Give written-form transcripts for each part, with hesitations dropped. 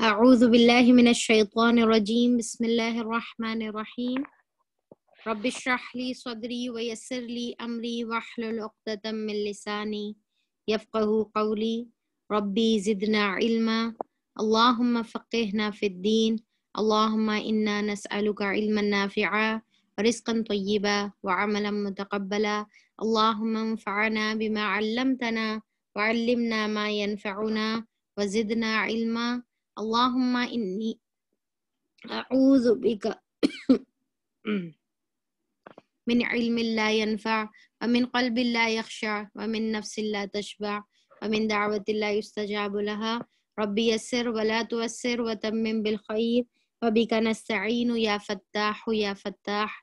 اعوذ باللہ من الشیطان الرجیم بسم اللہ الرحمن الرحیم رب اشرح لی صدری ویسر لی امری واحلل عقدۃ من لسانی یفقہوا قولی ربی زدنا علما اللہم فقہنا فی الدین اللہم انا نسألک علما نافعا ورزقا طیبا وعملا متقبلا اللہم انفعنا بما علمتنا وعلمنا ما ينفعنا وزدنا علما اللہم انی اعوذ بک من علم لا ينفع ومن قلب لا يخشع ومن نفس لا تشبع ومن دعوة لا يستجاب لها ربي يسر ولا تؤسر وتمم بالخير وبك نستعين يا فتاح يا فتاح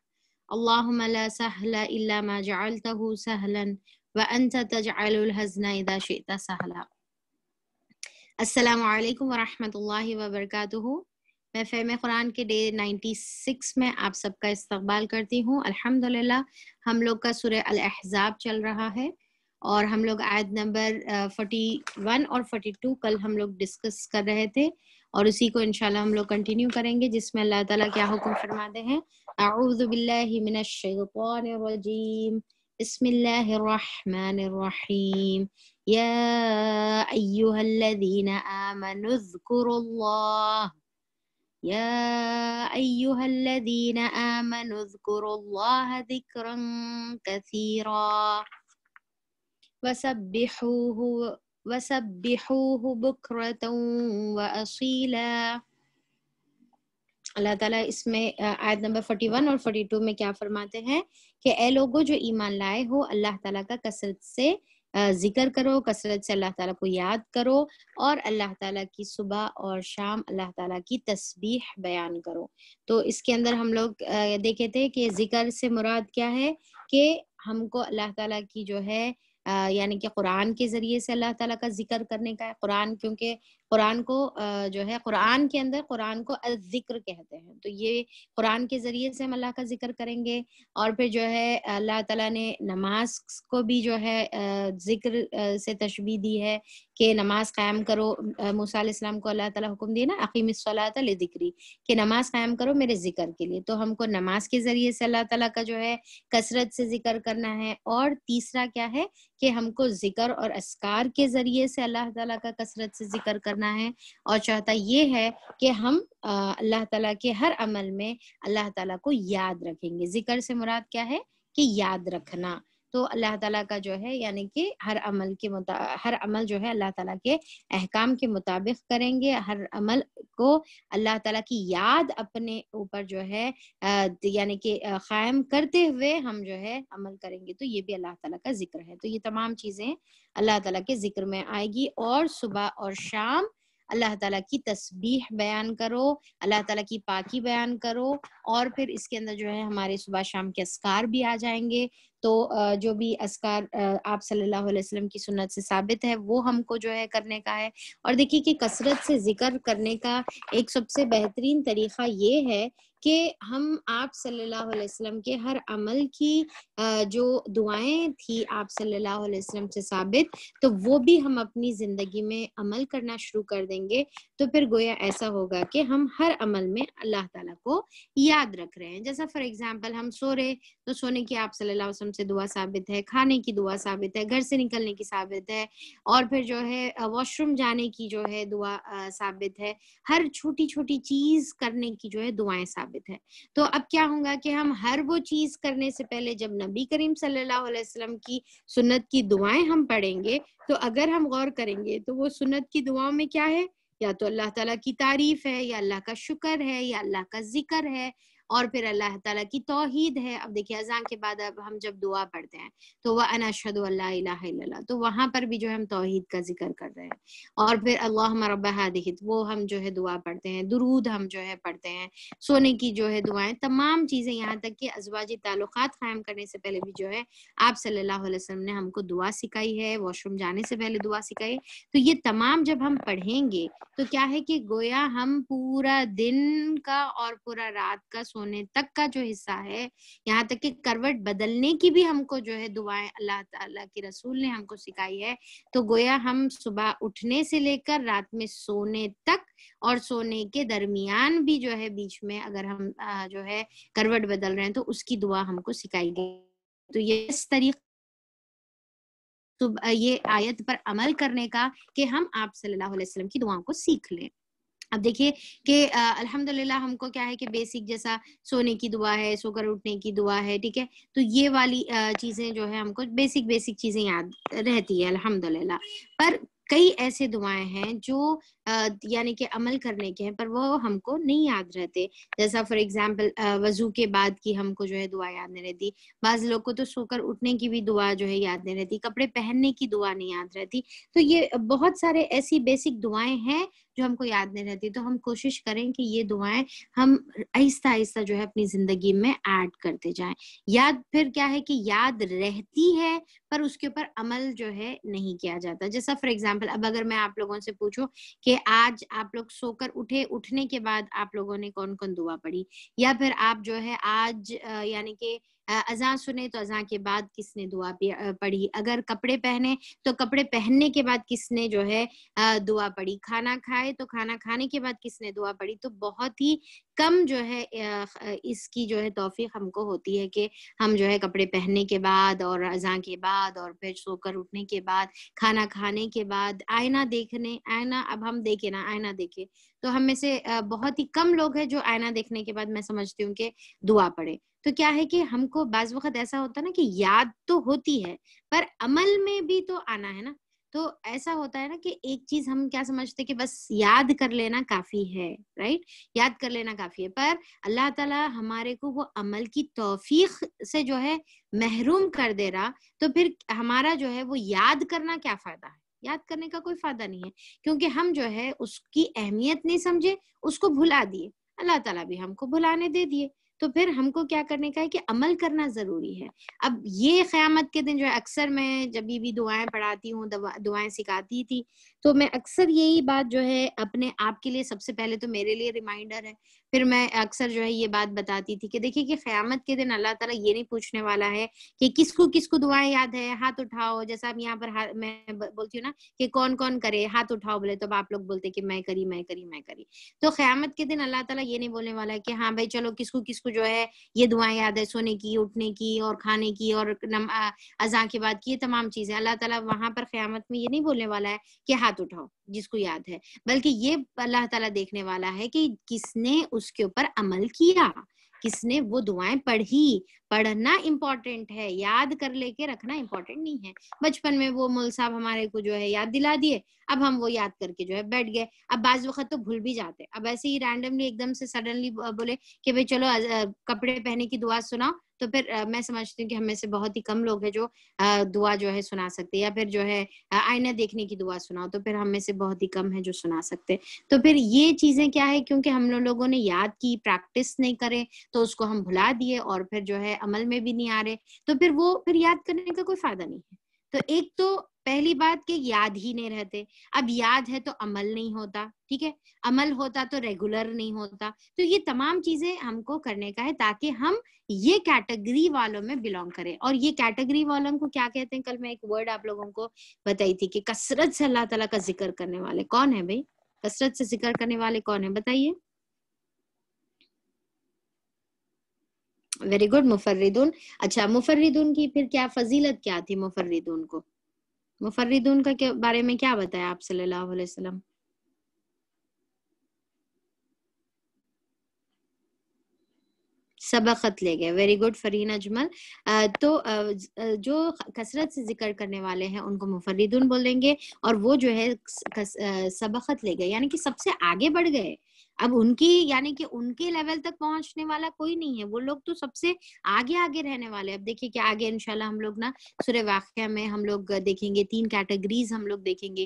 اللهم لا سهل إلا ما جعلته سهلا وأنت تجعل الحزن إذا شئت سهلا۔ السلام علیکم ورحمۃ اللہ وبرکاتہ۔ میں فہم قرآن کے ڈے 96 میں آپ سب کا استقبال کرتی ہوں۔ الحمدللہ ہم لوگ کا سورہ الاحزاب چل رہا ہے اور ہم لوگ آیت نمبر 41 اور 42 کل ہم لوگ ڈسکس کر رہے تھے اور اسی کو انشاءاللہ ہم لوگ کنٹینیو کریں گے، جس میں اللہ تعالیٰ کیا حکم فرماتے ہیں۔ اعوذ باللہ من الشیطان الرجیم بسم اللہ الرحمن الرحیم یا ایہا الذین آمنوا اذکروا اللہ یا ایہا الذین آمنوا اذکروا اللہ ذکرا کثیرا وسبحوہ بکرۃ واصیلا۔ اللہ تعالیٰ اس میں آیت نمبر 41 اور 42 میں کیا فرماتے ہیں کہ اے لوگو جو ایمان لائے ہو، اللہ تعالیٰ کا کثرت سے ذکر کرو، کثرت سے اللہ تعالیٰ کو یاد کرو اور اللہ تعالیٰ کی صبح اور شام اللہ تعالیٰ کی تسبیح بیان کرو۔ تو اس کے اندر ہم لوگ دیکھے تھے کہ ذکر سے مراد کیا ہے کہ ہم کو اللہ تعالیٰ کی جو ہے یعنی کہ قرآن کے ذریعے سے اللہ تعالیٰ کا ذکر کرنے کا ہے۔ قرآن کیونکہ قرآن کو جو ہے قرآن کے اندر قرآن کو الذکر کہتے ہیں، تو یہ قرآن کے ذریعے سے ہم اللہ کا ذکر کریں گے۔ اور پھر جو ہے اللہ تعالیٰ نے نماز کو بھی جو ہے ذکر سے تشبیہ دی ہے کہ نماز قائم کرو۔ موسیٰ علیہ السلام کو اللہ تعالیٰ حکم دیے نا اقیم الصلاۃ لذکری، کہ نماز قائم کرو میرے ذکر کے لیے، تو ہم کو نماز کے ذریعے سے اللہ تعالیٰ کا جو ہے کثرت سے ذکر کرنا ہے۔ اور تیسرا کیا ہے کہ ہم کو ذکر اور اذکار کے ذریعے سے اللہ تعالیٰ کا کثرت سے ذکر کرنا ہے۔ اور چوتھا یہ ہے کہ ہم اللہ تعالیٰ کے ہر عمل میں اللہ تعالیٰ کو یاد رکھیں گے۔ ذکر سے مراد کیا ہے کہ یاد رکھنا، تو اللہ تعالیٰ کا جو ہے یعنی کہ ہر عمل جو ہے اللہ تعالیٰ کے احکام کے مطابق کریں گے، ہر عمل کو اللہ تعالیٰ کی یاد اپنے اوپر جو ہے یعنی کہ قائم کرتے ہوئے ہم جو ہے عمل کریں گے، تو یہ بھی اللہ تعالیٰ کا ذکر ہے۔ تو یہ تمام چیزیں اللہ تعالیٰ کے ذکر میں آئے گی۔ اور صبح اور شام اللہ تعالیٰ کی تسبیح بیان کرو، اللہ تعالیٰ کی پاکی بیان کرو، اور پھر اس کے اندر جو ہے ہمارے صبح شام کے اذکار بھی آ جائیں گے۔ تو جو بھی اذکار آپ صلی اللہ علیہ وسلم کی سنت سے ثابت ہے وہ ہم کو جو ہے کرنے کا ہے۔ اور دیکھیے کہ کثرت سے ذکر کرنے کا ایک سب سے بہترین طریقہ یہ ہے کہ ہم آپ صلی اللہ علیہ وسلم کے ہر عمل کی جو دعائیں تھی آپ صلی اللہ علیہ وسلم سے ثابت، تو وہ بھی ہم اپنی زندگی میں عمل کرنا شروع کر دیں گے، تو پھر گویا ایسا ہوگا کہ ہم ہر عمل میں اللہ تعالیٰ کو یاد رکھ رہے ہیں۔ جیسا فار ایگزامپل ہم سو رہے تو سونے کی آپ صلی اللہ علیہ وسلم سے دعا ثابت ہے، کھانے کی دعا ثابت ہے، گھر سے نکلنے کی ثابت ہے، اور پھر جو ہے واش روم جانے کی جو ہے دعا ثابت ہے، ہر چھوٹی چھوٹی چیز کرنے کی جو ہے دعائیں ثابت ہے۔ تو اب کیا ہوگا کہ ہم ہر وہ چیز کرنے سے پہلے جب نبی کریم صلی اللہ علیہ وسلم کی سنت کی دعائیں ہم پڑھیں گے، تو اگر ہم غور کریں گے تو وہ سنت کی دعاؤں میں کیا ہے، یا تو اللہ تعالیٰ کی تعریف ہے، یا اللہ کا شکر ہے، یا اللہ کا ذکر ہے، اور پھر اللہ تعالیٰ کی توحید ہے۔ اب دیکھیے اذان کے بعد اب ہم جب دعا پڑھتے ہیں تو وَأَنَا أَشْهَدُ أَن لَا إِلَٰهَ إِلَّا اللَّهُ، تو وہاں پر بھی جو ہے ہم توحید کا ذکر کر رہے ہیں۔ اور پھر اللہم رب هذه، وہ ہم جو ہے دعا پڑھتے ہیں، درود ہم جو ہے پڑھتے ہیں، سونے کی جو ہے دعائیں، تمام چیزیں، یہاں تک کہ ازواجی تعلقات قائم کرنے سے پہلے بھی جو ہے آپ صلی اللہ علیہ وسلم نے ہم کو دعا سکھائی ہے، واش روم جانے سے پہلے دعا سکھائی ہے۔ تو یہ تمام جب ہم پڑھیں گے تو کیا ہے کہ گویا ہم پورا دن کا اور پورا رات کا سونے تک کا جو حصہ ہے، یہاں تک کہ کروٹ بدلنے کی بھی ہم کو جو ہے دعائیں اللہ تعالیٰ کے رسول نے ہم کو سکھائی ہے. تو گویا ہم صبح اٹھنے سے لے کر رات میں سونے تک اور سونے کے درمیان بھی جو ہے بیچ میں اگر ہم جو ہے کروٹ بدل رہے ہیں تو اس کی دعا ہم کو سکھائی گئی. تو یہ اس طریقے یہ آیت پر عمل کرنے کا کہ ہم آپ صلی اللہ علیہ وسلم کی دعاؤں کو سیکھ لیں. اب دیکھیے کہ الحمدللہ ہم کو کیا ہے کہ بیسک جیسا سونے کی دعا ہے، سو کر اٹھنے کی دعا ہے، ٹھیک ہے، تو یہ والی چیزیں جو ہے ہم کو بیسک چیزیں یاد رہتی ہے الحمدللہ. پر کئی ایسے دعائیں ہیں جو یعنی کہ عمل کرنے کے ہیں پر وہ ہم کو نہیں یاد رہتے. جیسا فار ایگزامپل وضو کے بعد کی ہم کو جو ہے دعا یاد نہیں رہتی. بعض لوگ کو تو سو کر اٹھنے کی بھی دعا جو ہے یاد نہیں رہتی، کپڑے پہننے کی دعا نہیں یاد رہتی. تو یہ بہت سارے ایسی بیسک دعائیں ہیں جو ہم کو یاد نہیں رہتی. تو ہم کوشش کریں کہ یہ دعائیں ہم آہستہ آہستہ جو ہے اپنی زندگی میں ایڈ کرتے جائیں. یاد پھر کیا ہے کہ یاد رہتی ہے پر اس کے اوپر عمل جو ہے نہیں کیا جاتا. جیسا فار ایگزامپل اب اگر میں آپ لوگوں سے پوچھوں کہ آج آپ لوگ سو کر اٹھنے کے بعد آپ لوگوں نے کون کون دعا پڑھی، یا پھر آپ جو ہے آج یعنی کہ اذان سنے تو اذان کے بعد کس نے دعا پڑھی، اگر کپڑے پہنے تو کپڑے پہننے کے بعد کس نے جو ہے دعا پڑھی، کھانا کھائے تو کھانا کھانے کے بعد کس نے دعا پڑھی. تو بہت ہی کم جو ہے اس کی جو ہے توفیق ہم کو ہوتی ہے کہ ہم جو ہے کپڑے پہننے کے بعد اور اذان کے بعد اور پھر سو کر اٹھنے کے بعد کھانا کھانے کے بعد اب ہم دیکھیں نا آئینہ دیکھے تو ہم میں سے بہت ہی کم لوگ ہیں جو آئینہ دیکھنے کے بعد میں سمجھتی ہوں کہ دعا پڑھے. تو کیا ہے کہ ہم کو بعض وقت ایسا ہوتا ہے نا کہ یاد تو ہوتی ہے پر عمل میں بھی تو آنا ہے نا. تو ایسا ہوتا ہے نا کہ ایک چیز ہم کیا سمجھتے کہ بس یاد کر لینا کافی ہے، رائٹ، یاد کر لینا کافی ہے، پر اللہ تعالیٰ ہمارے کو وہ عمل کی توفیق سے جو ہے محروم کر دے رہا. تو پھر ہمارا جو ہے وہ یاد کرنا کیا فائدہ ہے؟ یاد کرنے کا کوئی فائدہ نہیں ہے کیونکہ ہم جو ہے اس کی اہمیت نہیں سمجھے، اس کو بھلا دیے. اللہ تعالیٰ بھی ہم کو بھلانے دے دیے. تو پھر ہم کو کیا کرنے کا ہے کہ عمل کرنا ضروری ہے. اب یہ قیامت کے دن جو ہے اکثر میں جب بھی دعائیں پڑھاتی ہوں، دعائیں سکھاتی تھی تو میں اکثر یہی بات جو ہے اپنے آپ کے لیے سب سے پہلے تو میرے لیے ریمائنڈر ہے، پھر میں اکثر جو ہے یہ بات بتاتی تھی کہ دیکھیے کہ قیامت کے دن اللہ تعالیٰ یہ نہیں پوچھنے والا ہے کہ کس کو دعائیں یاد ہے ہاتھ اٹھاؤ. جیسا اب یہاں پر میں بولتی ہوں نا کہ کون کون کرے ہاتھ اٹھاؤ بولے تو آپ لوگ بولتے کہ میں کری. تو قیامت کے دن اللہ تعالیٰ یہ نہیں بولنے والا ہے کہ ہاں بھائی چلو کس کو جو ہے یہ دعائیں یاد ہے، سونے کی، اٹھنے کی اور کھانے کی اور اذان کے بعد کی، یہ تمام چیزیں. اللہ تعالیٰ وہاں پر قیامت میں یہ نہیں بولنے والا ہے کہ ہاتھ اٹھاؤ جس کو یاد ہے، بلکہ یہ اللہ تعالیٰ دیکھنے والا ہے کہ کس نے اس کے اوپر عمل کیا، کس نے وہ دعائیں پڑھی. پڑھنا امپورٹنٹ ہے، یاد کر لے کے رکھنا امپورٹنٹ نہیں ہے. بچپن میں وہ مول صاحب ہمارے کو جو ہے یاد دلا دیے، اب ہم وہ یاد کر کے جو ہے بیٹھ گئے. اب بعض وقت تو بھول بھی جاتے، اب ایسے ہی رینڈملی ایک دم سے سڈنلی بولے کہ بھائی چلو کپڑے پہنے کی دعا سناؤ، تو پھر میں سمجھتی ہوں کہ ہم میں سے بہت ہی کم لوگ ہیں جو دعا جو ہے سنا سکتے، یا پھر جو ہے آئینہ دیکھنے کی دعا سناؤ تو پھر ہم میں سے بہت ہی کم ہے جو سنا سکتے. تو پھر یہ چیزیں کیا ہے کیونکہ ہم لوگوں نے یاد کی، پریکٹس نہیں کرے تو اس کو ہم بھلا دیے اور پھر جو ہے عمل میں بھی نہیں آ رہے، تو پھر وہ پھر یاد کرنے کا کوئی فائدہ نہیں ہے. تو ایک تو پہلی بات کہ یاد ہی نہیں رہتے. اب یاد ہے تو عمل نہیں ہوتا، ٹھیک ہے، عمل ہوتا تو ریگولر نہیں ہوتا. تو یہ تمام چیزیں ہم کو کرنے کا ہے تاکہ ہم یہ کیٹیگری والوں میں بلونگ کریں. اور یہ کیٹیگری والوں کو کیا کہتے ہیں؟ کل میں ایک ورڈ آپ لوگوں کو بتائی تھی کہ کثرت سے اللہ تعالیٰ کا ذکر کرنے والے. کون ہے بھائی کثرت سے ذکر کرنے والے؟ کون ہے بتائیے؟ ویری گڈ، مفردون. اچھا، مفردون کی پھر کیا فضیلت کیا تھی؟ مفردون کا بارے میں کیا بتایا آپ صلی اللہ علیہ وسلم؟ سبقت لے گئے. Very good foreign Ajmal. تو جو کثرت سے ذکر کرنے والے ہیں ان کو مفردون بولیں گے، اور وہ جو ہے سبقت لے گئے یعنی کہ سب سے آگے بڑھ گئے. اب ان کی یعنی کہ ان کے لیول تک پہنچنے والا کوئی نہیں ہے، وہ لوگ تو سب سے آگے رہنے والے. اب دیکھیے کہ آگے انشاءاللہ ہم لوگ نا سورہ واقعہ میں ہم لوگ دیکھیں گے 3 کیٹیگریز ہم لوگ دیکھیں گے،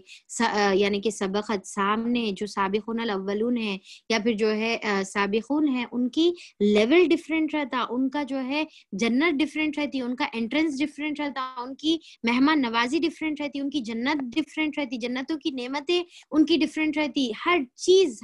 یعنی کہ سبقت سامنے جو سابقون الاولون ہیں یا پھر جو ہے سابقون ہیں، ان کی لیول ڈفرینٹ رہتا، ان کا جو ہے جنت ڈفرینٹ رہتی، ان کا انٹرنس ڈفرینٹ رہتا، ان کی مہمان نوازی ڈفرینٹ رہتی، ان کی جنت ڈفرینٹ رہتی، جنتوں کی نعمتیں ان کی ڈفرینٹ رہتی، ہر چیز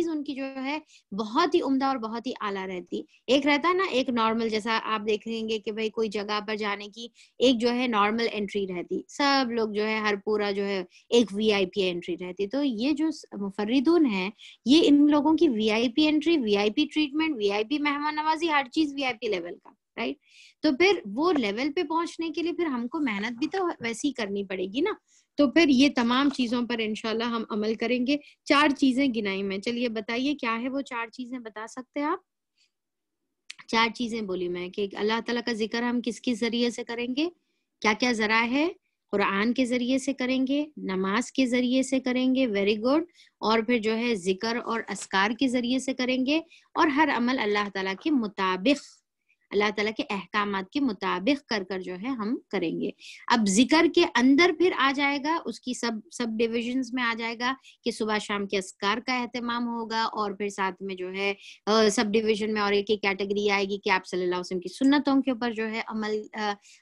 ان کی کی جو ہے بہت ہی عمدہ اور بہت ہی اعلیٰ رہتی. ایک رہتا ہے نا ایک نارمل، جیسا آپ دیکھیں گے کہ بھائی کوئی جگہ پر جانے کی ایک جو ہے نارمل انٹری رہتی، سب لوگ جو ہے ہر پورا جو ہے ایک وی آئی پی انٹری رہتی. تو یہ جو مفردون ہیں یہ ان لوگوں کی وی آئی پی انٹری، وی آئی پی ٹریٹمنٹ، وی آئی پی مہمان نوازی، ہر چیز وی آئی پی لیول کا، رائٹ. تو پھر وہ لیول پہ پہنچنے کے لیے پھر ہم کو محنت بھی تو ویسی کرنی پڑے گی نا. تو پھر یہ تمام چیزوں پر انشاءاللہ ہم عمل کریں گے. 4 چیزیں گنائی میں، چلیے بتائیے کیا ہے وہ 4 چیزیں، بتا سکتے ہیں آپ؟ 4 چیزیں بولی میں کہ اللہ تعالیٰ کا ذکر ہم کس کس ذریعے سے کریں گے، کیا کیا ذرائع ہے؟ قرآن کے ذریعے سے کریں گے، نماز کے ذریعے سے کریں گے، ویری گڈ. اور پھر جو ہے ذکر اور اذکار کے ذریعے سے کریں گے، اور ہر عمل اللہ تعالیٰ کے مطابق، اللہ تعالیٰ کے احکامات کے مطابق کر کر جو ہے ہم کریں گے. اب ذکر کے اندر پھر آ جائے گا، اس کی سب ڈویژنز میں آ جائے گا کہ صبح شام کے اذکار کا اہتمام ہوگا، اور پھر ساتھ میں جو ہے سب ڈویژن میں اور ایک کیٹیگری آئے گی کہ آپ صلی اللہ علیہ وسلم کی سنتوں کے اوپر جو ہے عمل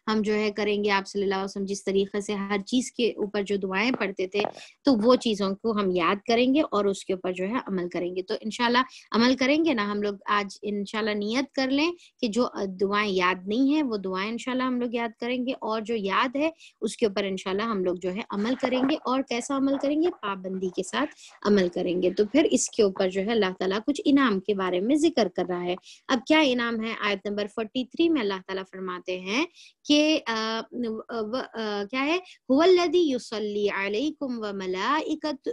ہم جو ہے کریں گے. آپ صلی اللہ علیہ وسلم جس طریقے سے ہر چیز کے اوپر جو دعائیں پڑھتے تھے تو وہ چیزوں کو ہم یاد کریں گے اور اس کے اوپر جو ہے عمل کریں گے. تو انشاءاللہ عمل کریں گے نا ہم لوگ. آج انشاءاللہ نیت کر لیں کہ جو دعائیں یاد نہیں ہیں وہ دعائیں انشاءاللہ ہم لوگ یاد کریں گے، اور جو یاد ہے اس کے اوپر انشاءاللہ ہم لوگ جو ہے عمل کریں گے. اور کیسا عمل کریں گے؟ پابندی کے ساتھ عمل کریں گے. تو پھر اس کے اوپر جو ہے اللہ تعالیٰ کچھ انعام کے بارے میں ذکر کر رہا ہے. اب کیا انعام ہے؟ آیت نمبر 43 میں اللہ تعالیٰ فرماتے ہیں کہ کیا ہے؟ هو الذی یصلی علیکم وملائکتہ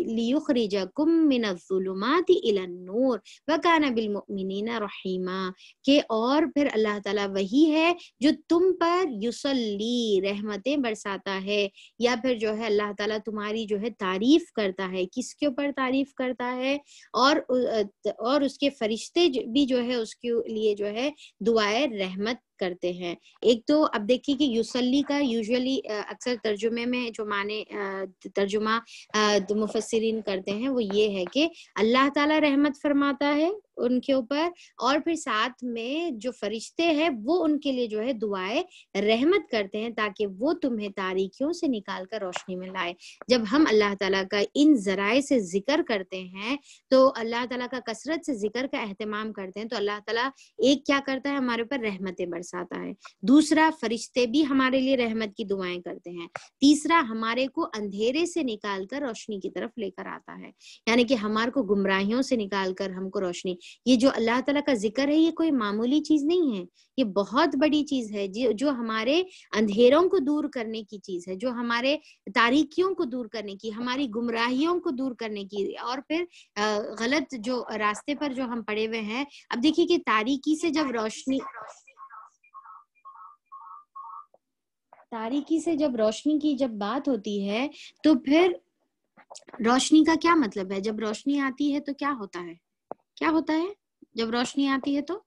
لیخرجکم من الظلمات الی النور وکان بالمؤمنین رحیما. کہ اور پھر اللہ تعالیٰ وہی ہے جو تم پر یصلی رحمتیں برساتا ہے، یا پھر جو ہے اللہ تعالیٰ تمہاری جو ہے تعریف کرتا ہے. کس کے اوپر تعریف کرتا ہے؟ اور اس کے فرشتے بھی جو ہے اس کے لیے جو ہے دعائے رحمت کرتے ہیں. ایک تو اب دیکھیے کہ یوسلی کا یوزلی اکثر ترجمے میں جو معنی ترجمہ مفسرین کرتے ہیں وہ یہ ہے کہ اللہ تعالیٰ رحمت فرماتا ہے ان کے اوپر، اور پھر ساتھ میں جو فرشتے ہیں وہ ان کے لیے جو ہے دعائے رحمت کرتے ہیں تاکہ وہ تمہیں تاریکیوں سے نکال کر روشنی میں لائے. جب ہم اللہ تعالیٰ کا ان ذرائع سے ذکر کرتے ہیں تو اللہ تعالیٰ کا کثرت سے ذکر کا اہتمام کرتے ہیں تو اللہ تعالیٰ ایک کیا کرتا ہے؟ ہمارے اوپر رحمتیں برساتا ہے. دوسرا، فرشتے بھی ہمارے لیے رحمت کی دعائیں کرتے ہیں. تیسرا، ہمارے کو اندھیرے سے نکال کر روشنی کی طرف لے کر آتا ہے، یعنی کہ ہمارے کو گمراہیوں سے نکال کر ہم کو روشنی. یہ جو اللہ تعالیٰ کا ذکر ہے یہ کوئی معمولی چیز نہیں ہے، یہ بہت بڑی چیز ہے جو ہمارے اندھیروں کو دور کرنے کی چیز ہے، جو ہمارے تاریکیوں کو دور کرنے کی، ہماری گمراہیوں کو دور کرنے کی، اور پھر غلط جو راستے پر جو ہم پڑے ہوئے ہیں. اب دیکھیے کہ تاریکی سے جب روشنی کی جب بات ہوتی ہے تو پھر روشنی کا کیا مطلب ہے؟ جب روشنی آتی ہے تو کیا ہوتا ہے؟ کیا ہوتا ہے جب روشنی آتی ہے؟ تو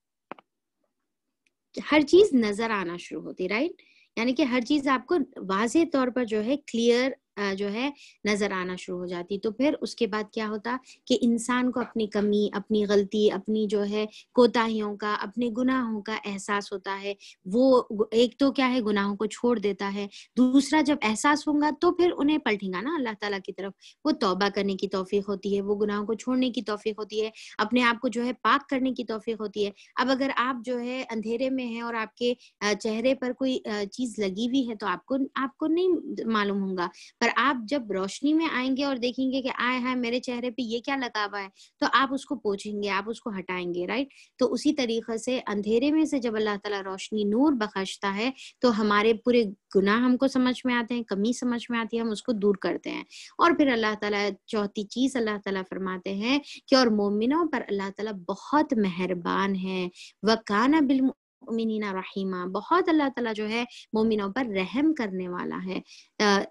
ہر چیز نظر آنا شروع ہوتی، رائٹ. یعنی کہ ہر چیز آپ کو واضح طور پر جو ہے کلیئر جو ہے نظر آنا شروع ہو جاتی. تو پھر اس کے بعد کیا ہوتا کہ انسان کو اپنی کمی، اپنی غلطی، اپنی جو ہے کوتاہیوں کا، اپنے گناہوں کا احساس ہوتا ہے. وہ ایک تو کیا ہے گناہوں کو چھوڑ دیتا ہے، دوسرا جب احساس ہوگا تو پھر انہیں پلٹیں گا نا اللہ تعالیٰ کی طرف. وہ توبہ کرنے کی توفیق ہوتی ہے، وہ گناہوں کو چھوڑنے کی توفیق ہوتی ہے، اپنے آپ کو جو ہے پاک کرنے کی توفیق ہوتی ہے. اب اگر آپ جو ہے اندھیرے میں ہیں اور آپ کے چہرے پر کوئی چیز لگی ہوئی ہے تو آپ کو نہیں معلوم ہوگا، پر آپ جب روشنی میں آئیں گے اور دیکھیں گے کہ آئے ہائے میرے چہرے پہ یہ کیا لگا ہوا ہے تو آپ اس کو پوچھیں گے، آپ اس کو ہٹائیں گے، رائٹ. تو اسی طریقے سے اندھیرے میں سے جب اللہ تعالیٰ روشنی نور بخشتا ہے تو ہمارے پورے گناہ ہم کو سمجھ میں آتے ہیں، کمی سمجھ میں آتی ہے، ہم اس کو دور کرتے ہیں. اور پھر اللہ تعالیٰ چوتھی چیز اللہ تعالیٰ فرماتے ہیں کہ اور مومنوں پر اللہ تعالیٰ بہت مہربان ہے، وَكَانَ بِالْمُؤْمِنِينَ رَحِيمًا. بہت اللہ تعالیٰ جو ہے مومنوں پر رحم کرنے والا ہے.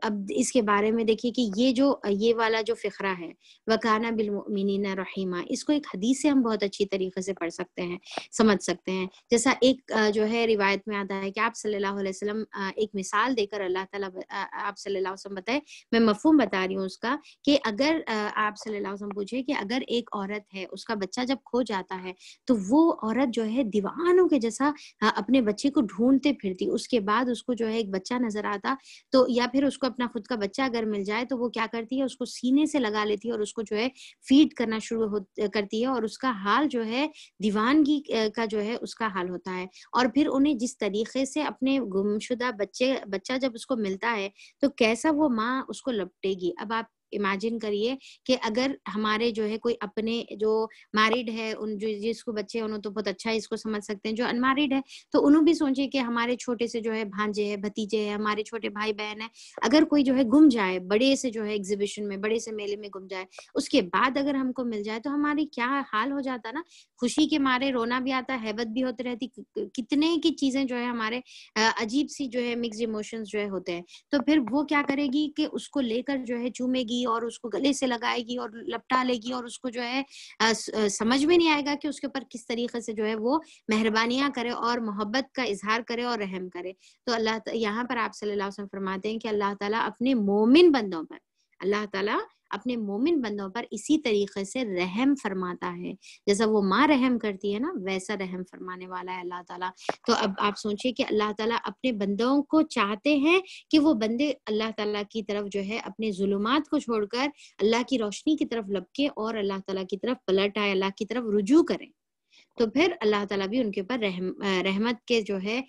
اب اس کے بارے میں دیکھیے کہ یہ والا جو فقرہ ہے وَكَانَ بِالْمُؤْمِنِينَ رَحِيمًا، اس کو ایک حدیث سے ہم بہت اچھی طریقے سے پڑھ سکتے ہیں، سمجھ سکتے ہیں. جیسا ایک جو ہے روایت میں آتا ہے کہ آپ صلی اللہ علیہ وسلم ایک مثال دے کر اللہ تعالیٰ آپ صلی اللہ علیہ وسلم بتائے، میں مفہوم بتا رہی ہوں اس کا، کہ اگر آپ صلی اللہ علیہ وسلم پوچھے کہ اگر ایک عورت ہے اس کا بچہ جب کھو جاتا ہے تو وہ عورت جو ہے دیوانوں کے جیسا اپنے بچے کو ڈھونڈتے پھرتی، اس کے بعد اس کو جو ہے ایک بچہ نظر آتا تو یا پھر اس کو اپنا خود کا بچہ اگر مل جائے تو وہ کیا کرتی ہے، اس کو سینے سے لگا لیتی ہے اور اس کو جو ہے فیڈ کرنا شروع کرتی ہے، اور اس کا حال جو ہے دیوانگی کا جو ہے اس کا حال ہوتا ہے۔ اور پھر انہیں جس طریقے سے اپنے گمشدہ بچہ جب اس کو ملتا ہے تو کیسا وہ ماں اس کو لپٹے گی۔ اب آپ امیجن کریے کہ اگر ہمارے جو ہے کوئی اپنے جو میرڈ ہے، ان جو جس کو بچے انہوں تو بہت اچھا اس کو سمجھ سکتے ہیں، جو انمیرڈ ہے تو انہوں بھی سوچے کہ ہمارے چھوٹے سے جو ہے بھانجے ہے، بھتیجے ہے، ہمارے چھوٹے بھائی بہن ہے، اگر کوئی جو ہے گم جائے، بڑے سے جو ہے ایگزیبیشن میں، بڑے سے میلے میں گم جائے، اس کے بعد اگر ہم کو مل جائے تو ہماری کیا حال ہو جاتا نا، خوشی کے مارے رونا بھی آتا ہے، ہیبت بھی ہوتی رہتی، کتنے کی چیزیں جو ہے ہمارے عجیب سی جو ہے مکس ایموشنز جو ہے ہوتے ہیں۔ تو پھر وہ کیا کرے گی کہ اس کو لے کر جو ہے چومے گی اور اس کو گلے سے لگائے گی اور لپٹا لے گی، اور اس کو جو ہے سمجھ میں نہیں آئے گا کہ اس کے اوپر کس طریقے سے جو ہے وہ مہربانیاں کرے اور محبت کا اظہار کرے اور رحم کرے۔ تو یہاں پر آپ صلی اللہ علیہ وسلم فرماتے ہیں کہ اللہ تعالیٰ اپنے مومن بندوں پر، اللہ تعالیٰ اپنے مومن بندوں پر اسی طریقے سے رحم فرماتا ہے، جیسا وہ ماں رحم کرتی ہے نا، ویسا رحم فرمانے والا ہے اللہ تعالیٰ۔ تو اب آپ سوچیں کہ اللہ تعالیٰ اپنے بندوں کو چاہتے ہیں کہ وہ بندے اللہ تعالیٰ کی طرف جو ہے اپنے ظلمات کو چھوڑ کر اللہ کی روشنی کی طرف لپکے اور اللہ تعالیٰ کی طرف پلٹ آئے، اللہ کی طرف رجوع کریں، تو پھر اللہ تعالیٰ بھی ان کے اوپر رحمت کے جو ہے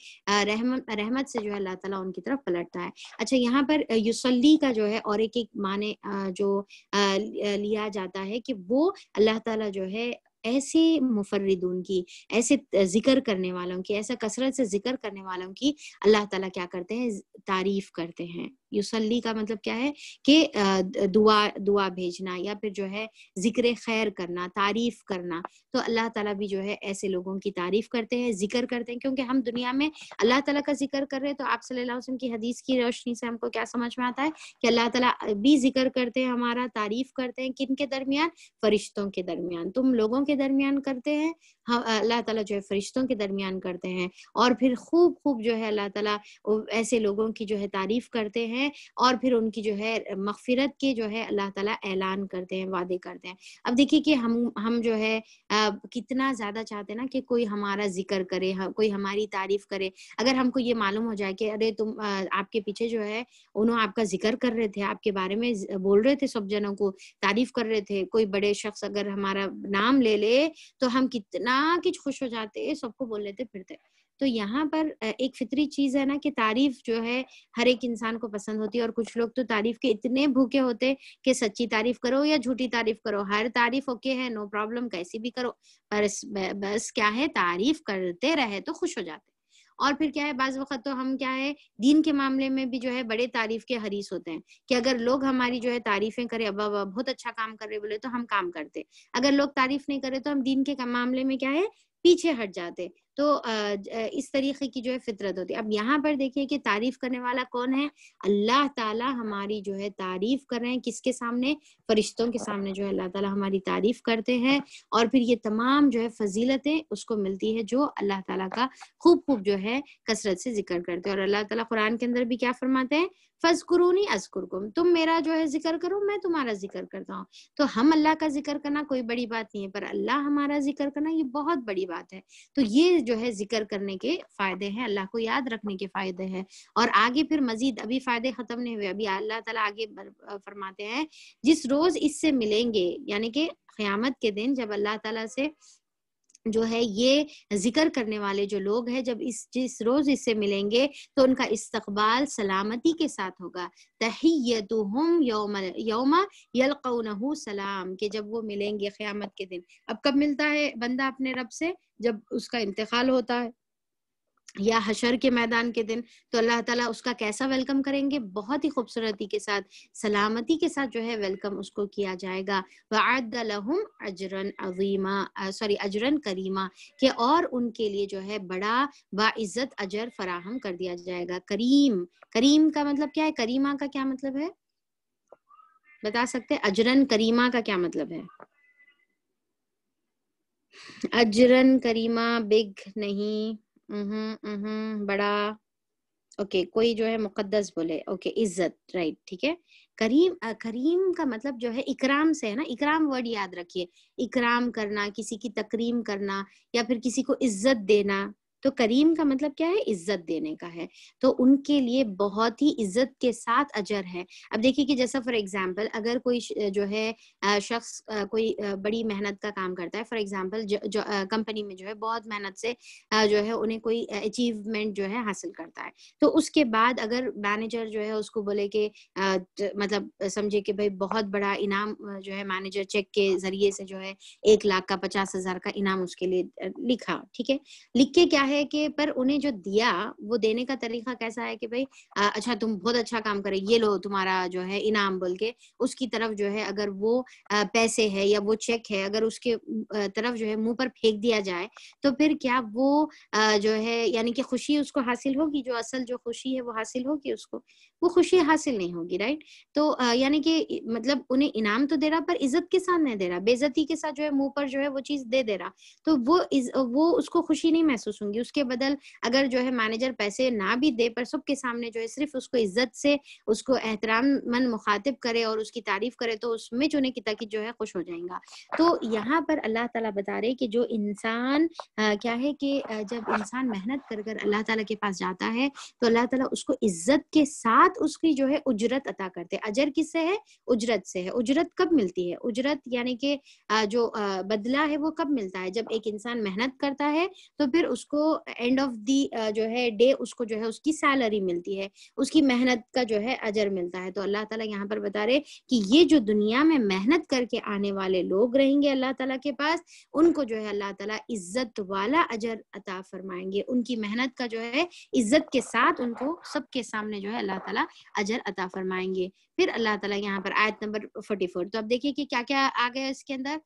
رحمت سے جو ہے اللہ تعالیٰ ان کی طرف پلٹتا ہے۔ اچھا، یہاں پر یصلی کا جو ہے اور ایک معنی جو لیا جاتا ہے کہ وہ اللہ تعالیٰ جو ہے ایسے مفردون کی، ایسے ذکر کرنے والوں کی، ایسا کثرت سے ذکر کرنے والوں کی اللہ تعالیٰ کیا کرتے ہیں، تعریف کرتے ہیں۔ یصلی کا مطلب کیا ہے کہ دعا بھیجنا یا پھر جو ہے ذکر خیر کرنا، تعریف کرنا۔ تو اللہ تعالیٰ بھی جو ہے ایسے لوگوں کی تعریف کرتے ہیں، ذکر کرتے ہیں، کیونکہ ہم دنیا میں اللہ تعالیٰ کا ذکر کر رہے ہیں تو آپ صلی اللہ علیہ وسلم کی حدیث کی روشنی سے ہم کو کیا سمجھ میں آتا ہے کہ اللہ تعالیٰ بھی ذکر کرتے ہیں، ہمارا تعریف کرتے ہیں، کن کے درمیان؟ فرشتوں کے درمیان۔ تم لوگوں کے درمیان کرتے ہیں، اللہ تعالیٰ جو ہے فرشتوں کے درمیان کرتے ہیں، اور پھر خوب خوب جو ہے اللہ تعالیٰ ایسے لوگوں کی جو ہے تعریف کرتے ہیں، اور پھر ان کی جو ہے مغفرت کے جو ہے اللہ تعالیٰ اعلان کرتے ہیں، وعدے کرتے ہیں۔ اب دیکھیے کہ ہم جو ہے کتنا زیادہ چاہتے ہیں نا کہ کوئی ہمارا ذکر کرے، کوئی ہماری تعریف کرے۔ اگر ہم کو یہ معلوم ہو جائے کہ ارے تم آپ کے پیچھے جو ہے انہوں آپ کا ذکر کر رہے تھے، آپ کے بارے میں بول رہے تھے، سب جنوں کو تعریف کر رہے تھے، کوئی بڑے شخص اگر ہمارا نام لے لے تو ہم کتنا کچھ خوش ہو جاتے، سب کو بول لیتے پھرتے۔ تو یہاں پر ایک فطری چیز ہے نا کہ تعریف جو ہے ہر ایک انسان کو پسند ہوتی ہے، اور کچھ لوگ تو تعریف کے اتنے بھوکے ہوتے کہ سچی تعریف کرو یا جھوٹی تعریف کرو، ہر تعریف اوکے ہے، نو پرابلم، کیسی بھی کرو، پر بس کیا ہے، تعریف کرتے رہے تو خوش ہو جاتے۔ اور پھر کیا ہے، بعض وقت تو ہم کیا ہے دین کے معاملے میں بھی جو ہے بڑے تعریف کے حریص ہوتے ہیں کہ اگر لوگ ہماری جو ہے تعریفیں کرے، ابا بہت اچھا کام کر رہے بولے تو ہم کام کرتے، اگر لوگ تعریف نہیں کرے تو ہم دین کے معاملے میں کیا ہے پیچھے ہٹ جاتے۔ تو اس طریقے کی جو ہے فطرت ہوتی ہے۔ اب یہاں پر دیکھیے کہ تعریف کرنے والا کون ہے، اللہ تعالیٰ ہماری جو ہے تعریف کر رہے ہیں، کس کے سامنے؟ فرشتوں کے سامنے جو ہے اللہ تعالیٰ ہماری تعریف کرتے ہیں، اور پھر یہ تمام جو ہے فضیلتیں اس کو ملتی ہے جو اللہ تعالیٰ کا خوب خوب جو ہے کثرت سے ذکر کرتے ہیں۔ اور اللہ تعالیٰ قرآن کے اندر بھی کیا فرماتے ہیں، فَاذْكُرُونِی أَذْكُرْكُمْ، تم میرا جو ہے ذکر کرو، میں تمہارا ذکر کرتا ہوں۔ تو ہم اللہ کا ذکر کرنا کوئی بڑی بات نہیں ہے، پر اللہ ہمارا ذکر کرنا یہ بہت بڑی بات ہے۔ تو یہ جو ہے ذکر کرنے کے فائدے ہیں، اللہ کو یاد رکھنے کے فائدے ہیں، اور آگے پھر مزید ابھی فائدے ختم نہیں ہوئے، ابھی اللہ تعالیٰ آگے فرماتے ہیں جس روز اس سے ملیں گے، یعنی کہ قیامت کے دن جب اللہ تعالیٰ سے جو ہے یہ ذکر کرنے والے جو لوگ ہیں، جب جس روز اس سے ملیں گے تو ان کا استقبال سلامتی کے ساتھ ہوگا، تحیتہم یوم یلقونہ سلام، کہ جب وہ ملیں گے قیامت کے دن۔ اب کب ملتا ہے بندہ اپنے رب سے؟ جب اس کا انتقال ہوتا ہے یا حشر کے میدان کے دن، تو اللہ تعالیٰ اس کا کیسا ویلکم کریں گے؟ بہت ہی خوبصورتی کے ساتھ، سلامتی کے ساتھ جو ہے ویلکم اس کو کیا جائے گا۔ وَأَعَدَّ لَهُمْ أَجْرًا عَظِيمًا أجرًا کریما، کہ اور ان کے لیے جو ہے بڑا باعزت اجر فراہم کر دیا جائے گا۔ کریم، کریم کا مطلب کیا ہے؟ کریمہ کا کیا مطلب ہے بتا سکتے؟ اجرن کریمہ کا کیا مطلب ہے؟ اجرن کریمہ بگ نہیں، بڑا، اوکے، کوئی جو ہے مقدس بولے، اوکے، عزت، رائٹ، ٹھیک ہے۔ کریم، کریم کا مطلب جو ہے اکرام سے ہے نا، اکرام ورڈ یاد رکھیے، اکرام کرنا، کسی کی تکریم کرنا، یا پھر کسی کو عزت دینا، تو کریم کا مطلب کیا ہے؟ عزت دینے کا ہے. تو ان کے لیے بہت ہی عزت کے ساتھ اجر ہے. اب دیکھیے کہ جیسا فار ایگزامپل اگر کوئی جو ہے شخص کوئی بڑی محنت کا کام کرتا ہے، فار ایگزامپل جو کمپنی میں جو ہے بہت محنت سے جو ہے انہیں کوئی اچیومنٹ جو ہے حاصل کرتا ہے، تو اس کے بعد اگر مینیجر جو ہے اس کو بولے کہ مطلب سمجھے کہ بھائی بہت بڑا انعام جو ہے مینیجر چیک کے ذریعے سے جو ہے 1,00,000 کا 50,000 کا انعام اس کے لیے لکھا، ٹھیک ہے، لکھ کے کیا ہے کہ پر انہیں جو دیا وہ دینے کا طریقہ کیسا ہے کہ بھائی اچھا تم بہت اچھا کام کرے، یہ لو تمہارا جو ہے انعام بول کے اس کی طرف جو ہے اگر وہ پیسے ہے یا وہ چیک ہے اگر اس کے طرف جو ہے منہ پر پھینک دیا جائے تو پھر کیا وہ جو ہے یعنی کہ خوشی اس کو حاصل ہوگی؟ جو اصل جو خوشی ہے وہ حاصل ہوگی اس کو؟ وہ خوشی حاصل نہیں ہوگی، رائٹ؟ تو یعنی کہ مطلب انہیں انعام تو دے رہا پر عزت کے ساتھ نہیں دے رہا، بے عزتی کے ساتھ جو ہے منہ پر جو ہے وہ چیز دے رہا، تو وہ اس کو خوشی نہیں محسوس ہوں گی. اس کے بدل اگر جو ہے مینیجر پیسے نہ بھی دے پر سب کے سامنے جو ہے صرف اس کو عزت سے اس کو احترام مند مخاطب کرے اور اس کی تعریف کرے تو اس میں چنے کی تاکید جو ہے خوش ہو جائیں گا. تو یہاں پر اللہ تعالیٰ بتا رہے کہ جو انسان کیا ہے کہ جب انسان محنت کر کر اللہ تعالیٰ کے پاس جاتا ہے تو اللہ تعالیٰ اس کو عزت کے ساتھ اس کی جو ہے اجرت عطا کرتے. اجر کس سے ہے؟ اجرت سے ہے. اجرت کب ملتی ہے؟ اجرت یعنی کہ جو بدلہ ہے وہ کب ملتا ہے؟ جب ایک انسان محنت کرتا ہے تو پھر اس کو اینڈ آف دی جو ہے ڈے اس کو جو ہے اس کی سیلری ملتی ہے، اس کی محنت کا جو ہے اجر ملتا ہے. تو اللہ تعالیٰ یہاں پر بتا رہے کہ یہ جو دنیا میں محنت کر کے آنے والے لوگ رہیں گے اللہ تعالیٰ کے پاس، ان کو جو ہے اللہ تعالیٰ عزت والا اجر عطا فرمائیں گے. ان کی محنت کا جو ہے عزت کے ساتھ ان کو سب کے سامنے جو ہے اللہ تعالیٰ اجر عطا فرمائیں گے. پھر اللہ تعالیٰ یہاں پر آیت نمبر 44، تو اب دیکھیے کہ کیا کیا آ گیا اس کے اندر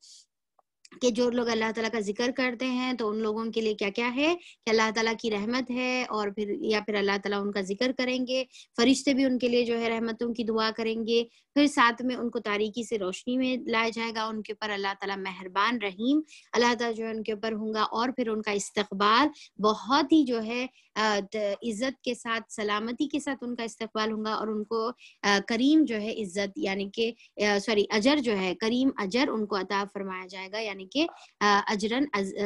کہ جو لوگ اللہ تعالیٰ کا ذکر کرتے ہیں تو ان لوگوں کے لیے کیا کیا ہے کہ اللہ تعالیٰ کی رحمت ہے، اور پھر یا پھر اللہ تعالیٰ ان کا ذکر کریں گے، فرشتے بھی ان کے لیے جو ہے رحمتوں کی دعا کریں گے، پھر ساتھ میں ان کو تاریکی سے روشنی میں لایا جائے گا، ان کے اوپر اللہ تعالیٰ مہربان رحیم اللہ تعالیٰ جو ہے ان کے اوپر ہوں گا، اور پھر ان کا استقبال بہت ہی جو ہے عزت کے ساتھ سلامتی کے ساتھ ان کا استقبال ہوگا، اور ان کو کریم جو ہے عزت یعنی کہ اجر جو ہے کریم اجر ان کو عطا فرمایا جائے گا، یعنی کہ اجرن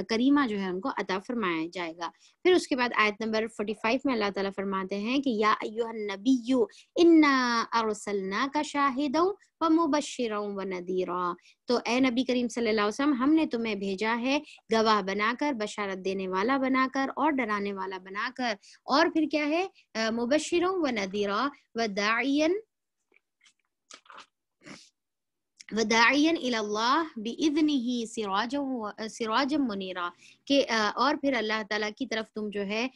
کریمہ جو ہے ان کو عطا فرمایا جائے گا. پھر اس کے بعد آیت نمبر 45 میں اللہ تعالیٰ فرماتے ہیں کہ یا ایھا النبی انا ارسلناک شاہدا ومبشرا ونذیرا، تو اے نبی کریم صلی اللہ علیہ وسلم ہم نے تمہیں بھیجا ہے گواہ بنا کر، بشارت دینے والا بنا کر اور ڈرانے والا بنا کر، اور پھر کیا ہے مبشرا ونذیرا وداعیا الی اللہ بإذنہ سراجا منیرا، کہ اور پھر اللہ تعالیٰ کی طرف تم جو ہے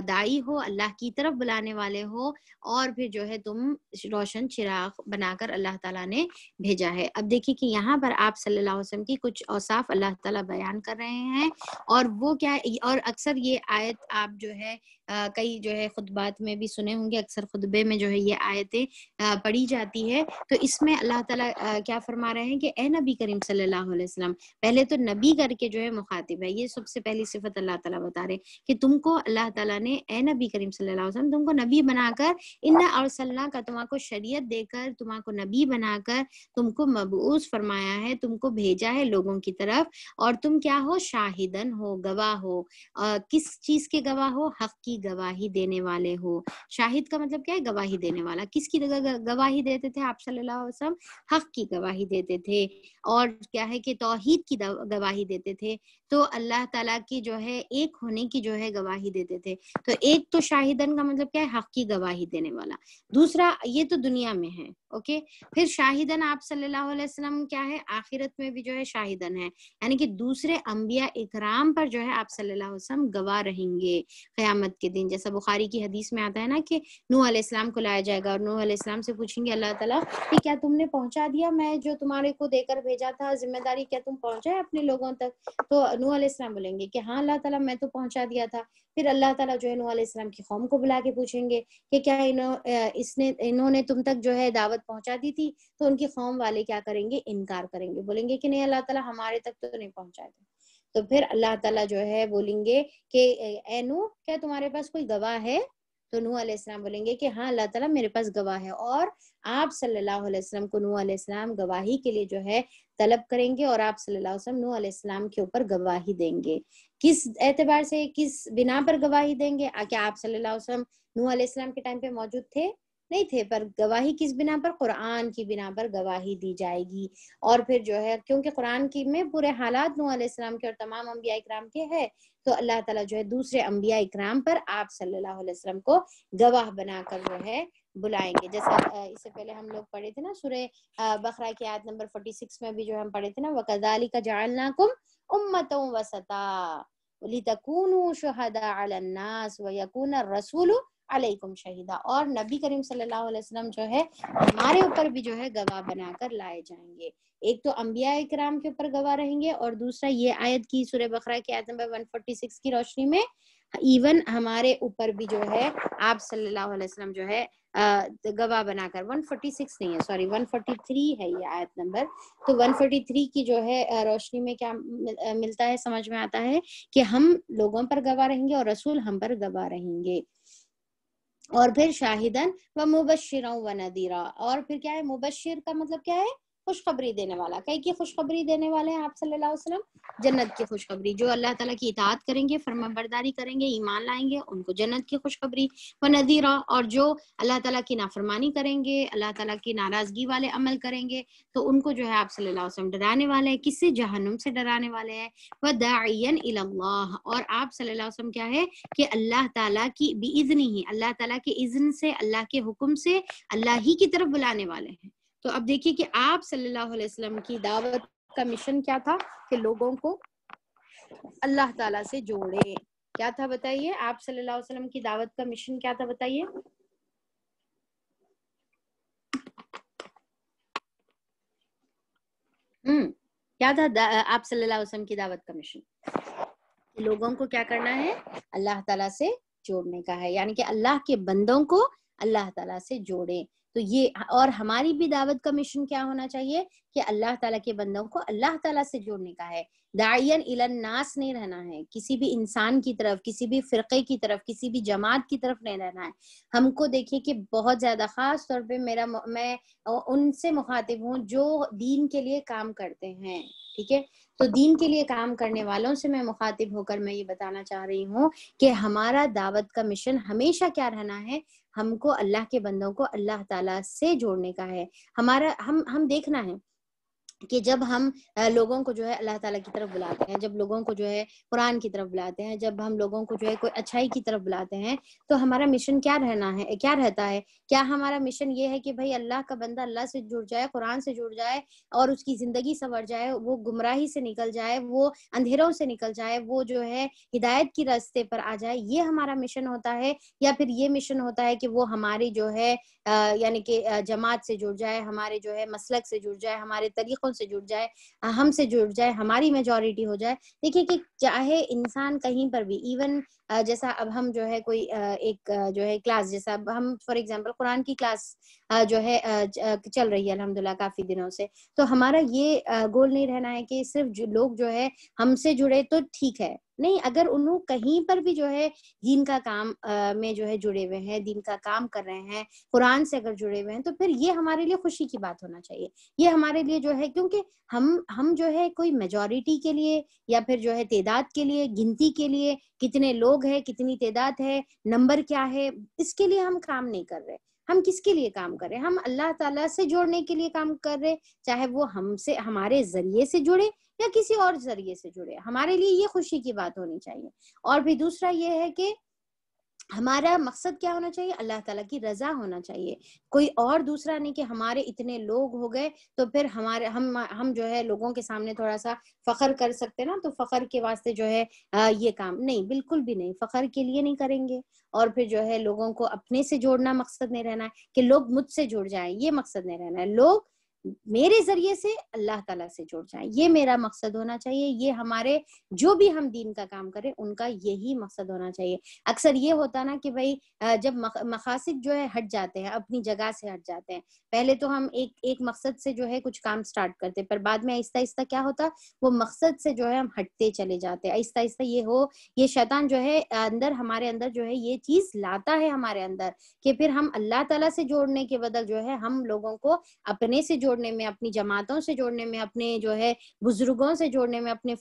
داعی ہو، اللہ کی طرف بلانے والے ہو، اور پھر جو ہے تم روشن چراغ بنا کر اللہ تعالیٰ نے بھیجا ہے. اب دیکھیے کہ یہاں پر آپ صلی اللہ علیہ وسلم کی کچھ اوصاف اللہ تعالیٰ بیان کر رہے ہیں، اور وہ کیا، اور اکثر یہ آیت آپ جو ہے کئی جو ہے خطبات میں بھی سنے ہوں گے، اکثر خطبے میں جو ہے یہ آیتیں پڑھی جاتی ہے. تو اس میں اللہ تعالیٰ کیا فرما رہے ہیں کہ اے نبی کریم صلی اللہ علیہ وسلم، پہلے تو نبی کر کے جو ہے مخاطب ہے، یہ سب سے پہلی صفت اللہ تعالیٰ بتا رہے کہ تم کو اللہ تعالیٰ نے اے نبی کریم صلی اللہ علیہ وسلم تم کو نبی بنا کر انا ارسلنا کا تم کو شریعت دے کر تم کو نبی بنا کر تم کو مبعوث فرمایا ہے، تم کو بھیجا ہے لوگوں کی طرف، اور تم کیا ہو؟ شاہدن ہو، گواہ ہو. کس چیز کے گواہ ہو؟ حق کی گواہی دینے والے ہو. شاہد کا مطلب کیا ہے؟ گواہی دینے والا. کس کی گواہی دیتے تھے آپ صلی اللہ علیہ وسلم؟ حق کی گواہی دیتے تھے، اور کیا ہے کہ توحید کی گواہی دیتے تھے، تو اللہ تعالیٰ کی جو ہے ایک ہونے کی جو ہے گواہی دیتے تھے. تو ایک تو شاہدن کا مطلب کیا ہے؟ حق کی گواہی دینے والا. دوسرا یہ تو دنیا میں ہے، اوکے. پھر شاہدن آپ صلی اللہ علیہ وسلم کیا ہے؟ آخرت میں بھی جو ہے شاہدن ہے، یعنی کہ دوسرے انبیاء اکرام پر جو ہے آپ صلی اللہ علیہ وسلم گواہ رہیں گے قیامت کے دن. جیسا بخاری کی حدیث میں آتا ہے نا کہ نوح علیہ السلام کو لایا جائے گا، اور نوح علیہ السلام سے پوچھیں گے اللہ تعالیٰ کہ کیا تم نے پہنچا دیا میں جو تمہارے کو دے کر بھیجا تھا ذمہ داری، کیا تم پہنچائے اپنے لوگوں تک؟ تو نوح علیہ السلام بولیں گے کہ ہاں اللہ تعالیٰ میں تو پہنچا دیا تھا. پھر اللہ تعالیٰ جو ہے نوح علیہ السلام کی قوم کو بلا کے پوچھیں گے کہ کیا انہوں نے تم تک جو ہے دعوت پہنچا دی تھی؟ تو ان کی قوم والے کیا کریں گے؟ انکار کریں گے، بولیں گے کہ نہیں اللہ تعالیٰ ہمارے تک تو نہیں پہنچائے تھے. تو پھر اللہ تعالیٰ جو ہے بولیں گے کہ اے نوح کیا تمہارے پاس کوئی گواہ ہے؟ تو نوح علیہ السلام بولیں گے کہ ہاں اللہ تعالیٰ میرے پاس گواہ ہے، اور آپ صلی اللہ علیہ وسلم کو نوح علیہ السلام گواہی کے لیے جو ہے طلب کریں گے، اور آپ صلی اللہ علیہ وسلم نوح علیہ السلام کے اوپر گواہی دیں گے۔ کس اعتبار سے، کس بنا پر گواہی دیں گے؟ کیا آپ صلی اللہ علیہ وسلم نوح علیہ السلام کے ٹائم پہ موجود تھے؟ نہیں تھے، پر گواہی کس بنا پر؟ قرآن کی بنا پر گواہی دی جائے گی۔ اور پھر جو ہے کیونکہ قرآن کی میں پورے حالات نوح علیہ السلام کے اور تمام انبیاء اکرام کے ہے، تو اللہ تعالیٰ جو ہے دوسرے انبیاء اکرام پر آپ صلی اللہ علیہ وسلم کو گواہ بنا کر جو ہے بلائیں گے۔ جیسا اس سے پہلے ہم لوگ پڑھے تھے نا سورہ بقرہ کی آیت نمبر 46 میں بھی جو ہم پڑھے تھے نا، وَكَذَلِكَ جَعَلْنَاكُمْ أُمَّةً وَسَطًا لِتَكُونُوا شُهَدَاءَ عَلَى النَّاسِ وَيَكُونَ الرَّسُولُ علیکم شہیدہ، اور نبی کریم صلی اللہ علیہ وسلم جو ہے ہمارے اوپر بھی جو ہے گواہ بنا کر لائے جائیں گے۔ ایک تو انبیاء کرام کے اوپر گواہ رہیں گے، اور دوسرا یہ آیت کی سورہ بقرہ کی آیت نمبر 146 کی روشنی میں ایون ہمارے اوپر بھی جو ہے آپ صلی اللہ علیہ وسلم جو ہے گواہ بنا کر، 146 نہیں ہے، سوری 143 ہے یہ آیت نمبر، تو 143 کی جو ہے روشنی میں کیا ملتا ہے، سمجھ میں آتا ہے کہ ہم لوگوں پر گواہ رہیں گے اور رسول ہم پر گواہ رہیں گے۔ اور پھر شاہدن و مبشرا و نذیرا، اور پھر کیا ہے؟ مبشر کا مطلب کیا ہے؟ خوشخبری دینے والا۔ کئی کی خوشخبری دینے والے ہیں آپ صلی اللہ علیہ وسلم؟ جنت کی خوشخبری۔ جو اللہ تعالیٰ کی اطاعت کریں گے، فرما برداری کریں گے، ایمان لائیں گے، ان کو جنت کی خوشخبری۔ و نذیرا، اور جو اللہ تعالیٰ کی نافرمانی کریں گے، اللہ تعالیٰ کی ناراضگی والے عمل کریں گے، تو ان کو جو ہے آپ صلی اللہ علیہ وسلم ڈرانے والے ہیں۔ کس سے؟ جہنم سے ڈرانے والے ہیں۔ وداعیا الی اللہ، اور آپ صلی اللہ علیہ وسلم کیا ہے کہ اللہ تعالیٰ کی باذنہ ہی، اللہ تعالیٰ کے اذن سے، اللہ کے حکم سے اللہ ہی کی طرف بلانے والے ہیں۔ تو اب دیکھیے کہ آپ صلی اللہ علیہ وسلم کی دعوت کا مشن کیا تھا کہ لوگوں کو اللہ تعالیٰ سے جوڑے۔ کیا تھا بتائیے؟ آپ صلی اللہ علیہ وسلم کی دعوت کا مشن کیا تھا بتائیے؟ کیا تھا آپ صلی اللہ علیہ وسلم کی دعوت کا مشن؟ لوگوں کو کیا کرنا ہے؟ اللہ تعالیٰ سے جوڑنے کا ہے، یعنی کہ اللہ کے بندوں کو اللہ تعالیٰ سے جوڑیں۔ تو یہ، اور ہماری بھی دعوت کا مشن کیا ہونا چاہیے کہ اللہ تعالیٰ کے بندوں کو اللہ تعالیٰ سے جوڑنے کا ہے۔ داعین الی الناس نہیں رہنا ہے، کسی بھی انسان کی طرف، کسی بھی فرقے کی طرف، کسی بھی جماعت کی طرف نہیں رہنا ہے۔ ہم کو دیکھیے کہ بہت زیادہ، خاص طور پہ میں ان سے مخاطب ہوں جو دین کے لیے کام کرتے ہیں، ٹھیک ہے؟ تو دین کے لیے کام کرنے والوں سے میں مخاطب ہو کر میں یہ بتانا چاہ رہی ہوں کہ ہمارا دعوت کا مشن ہمیشہ کیا رہنا ہے؟ ہم کو اللہ کے بندوں کو اللہ تعالیٰ سے جوڑنے کا ہے۔ ہم دیکھنا ہے کہ جب ہم لوگوں کو جو ہے اللہ تعالیٰ کی طرف بلاتے ہیں، جب لوگوں کو جو ہے قرآن کی طرف بلاتے ہیں، جب ہم لوگوں کو جو ہے کوئی اچھائی کی طرف بلاتے ہیں، تو ہمارا مشن کیا رہتا ہے؟ کیا ہمارا مشن یہ ہے کہ بھائی اللہ کا بندہ اللہ سے جڑ جائے، قرآن سے جڑ جائے، اور اس کی زندگی سنور جائے، وہ گمراہی سے نکل جائے، وہ اندھیروں سے نکل جائے، وہ جو ہے ہدایت کی راستے پر آ جائے؟ یہ ہمارا مشن ہوتا ہے؟ یا پھر یہ مشن ہوتا ہے کہ وہ ہماری جو ہے یعنی کہ جماعت سے جڑ جائے، ہمارے جو ہے مسلک سے جڑ جائے، ہمارے طریقوں سے جڑ جائے، ہم سے جڑ جائے، ہماری میجورٹی ہو جائے؟ دیکھیے کہ چاہے انسان کہیں پر بھی، ایون جیسا اب ہم جو ہے کوئی ایک جو ہے کلاس، جیسا اب ہم فار ایگزامپل قرآن کی کلاس جو ہے چل رہی ہے الحمدللہ کافی دنوں سے، تو ہمارا یہ گول نہیں رہنا ہے کہ صرف لوگ جو ہے ہم سے جڑے تو ٹھیک ہے، نہیں، اگر انہوں کہیں پر بھی جو ہے دین کا کام میں جو ہے جڑے ہوئے ہیں، دین کا کام کر رہے ہیں، قرآن سے اگر جڑے ہوئے ہیں، تو پھر یہ ہمارے لیے خوشی کی بات ہونا چاہیے۔ یہ ہمارے لیے جو ہے، کیونکہ ہم جو ہے کوئی میجورٹی کے لیے یا پھر جو ہے تعداد کے لیے، گنتی کے لیے، کتنے لوگ ہیں، کتنی تعداد ہے، نمبر کیا ہے، اس کے لیے ہم کام نہیں کر رہے۔ ہم کس کے لیے کام کر رہے ہیں؟ ہم اللہ تعالیٰ سے جوڑنے کے لیے کام کر رہے، چاہے وہ ہمارے ذریعے سے جڑے یا کسی اور ذریعے سے جڑے، ہمارے لیے یہ خوشی کی بات ہونی چاہیے۔ اور بھی دوسرا یہ ہے کہ ہمارا مقصد کیا ہونا چاہیے؟ اللہ تعالیٰ کی رضا ہونا چاہیے، کوئی اور دوسرا نہیں کہ ہمارے اتنے لوگ ہو گئے تو پھر ہم جو ہے لوگوں کے سامنے تھوڑا سا فخر کر سکتے نا، تو فخر کے واسطے جو ہے یہ کام نہیں، بالکل بھی نہیں، فخر کے لیے نہیں کریں گے۔ اور پھر جو ہے لوگوں کو اپنے سے جوڑنا مقصد نہیں رہنا ہے کہ لوگ مجھ سے جڑ جائیں، یہ مقصد نہیں رہنا ہے۔ لوگ میرے ذریعے سے اللہ تعالیٰ سے جڑ جائیں. یہ میرا مقصد ہونا چاہیے. یہ ہمارے جو بھی ہم دین کا کام کریں ان کا یہی مقصد ہونا چاہیے. اکثر یہ ہوتا نا کہ بھائی جب مقاصد جو ہے ہٹ جاتے ہیں, اپنی جگہ سے ہٹ جاتے ہیں, پہلے تو ہم ایک مقصد سے جو ہے کچھ کام سٹارٹ کرتے, پر بعد میں آہستہ آہستہ کیا ہوتا, وہ مقصد سے جو ہے ہم ہٹتے چلے جاتے. آہستہ آہستہ یہ شیطان جو ہے ہمارے اندر جو ہے یہ چیز لاتا ہے ہمارے اندر, کہ پھر ہم اللہ تعالیٰ سے جوڑنے کے بدل جو ہے ہم لوگوں کو اپنے سے جوڑنے میں, اپنی جماعتوں سے جوڑنے میں, اپنے جو ہے بزرگوں سے جوڑنے میں, اپنے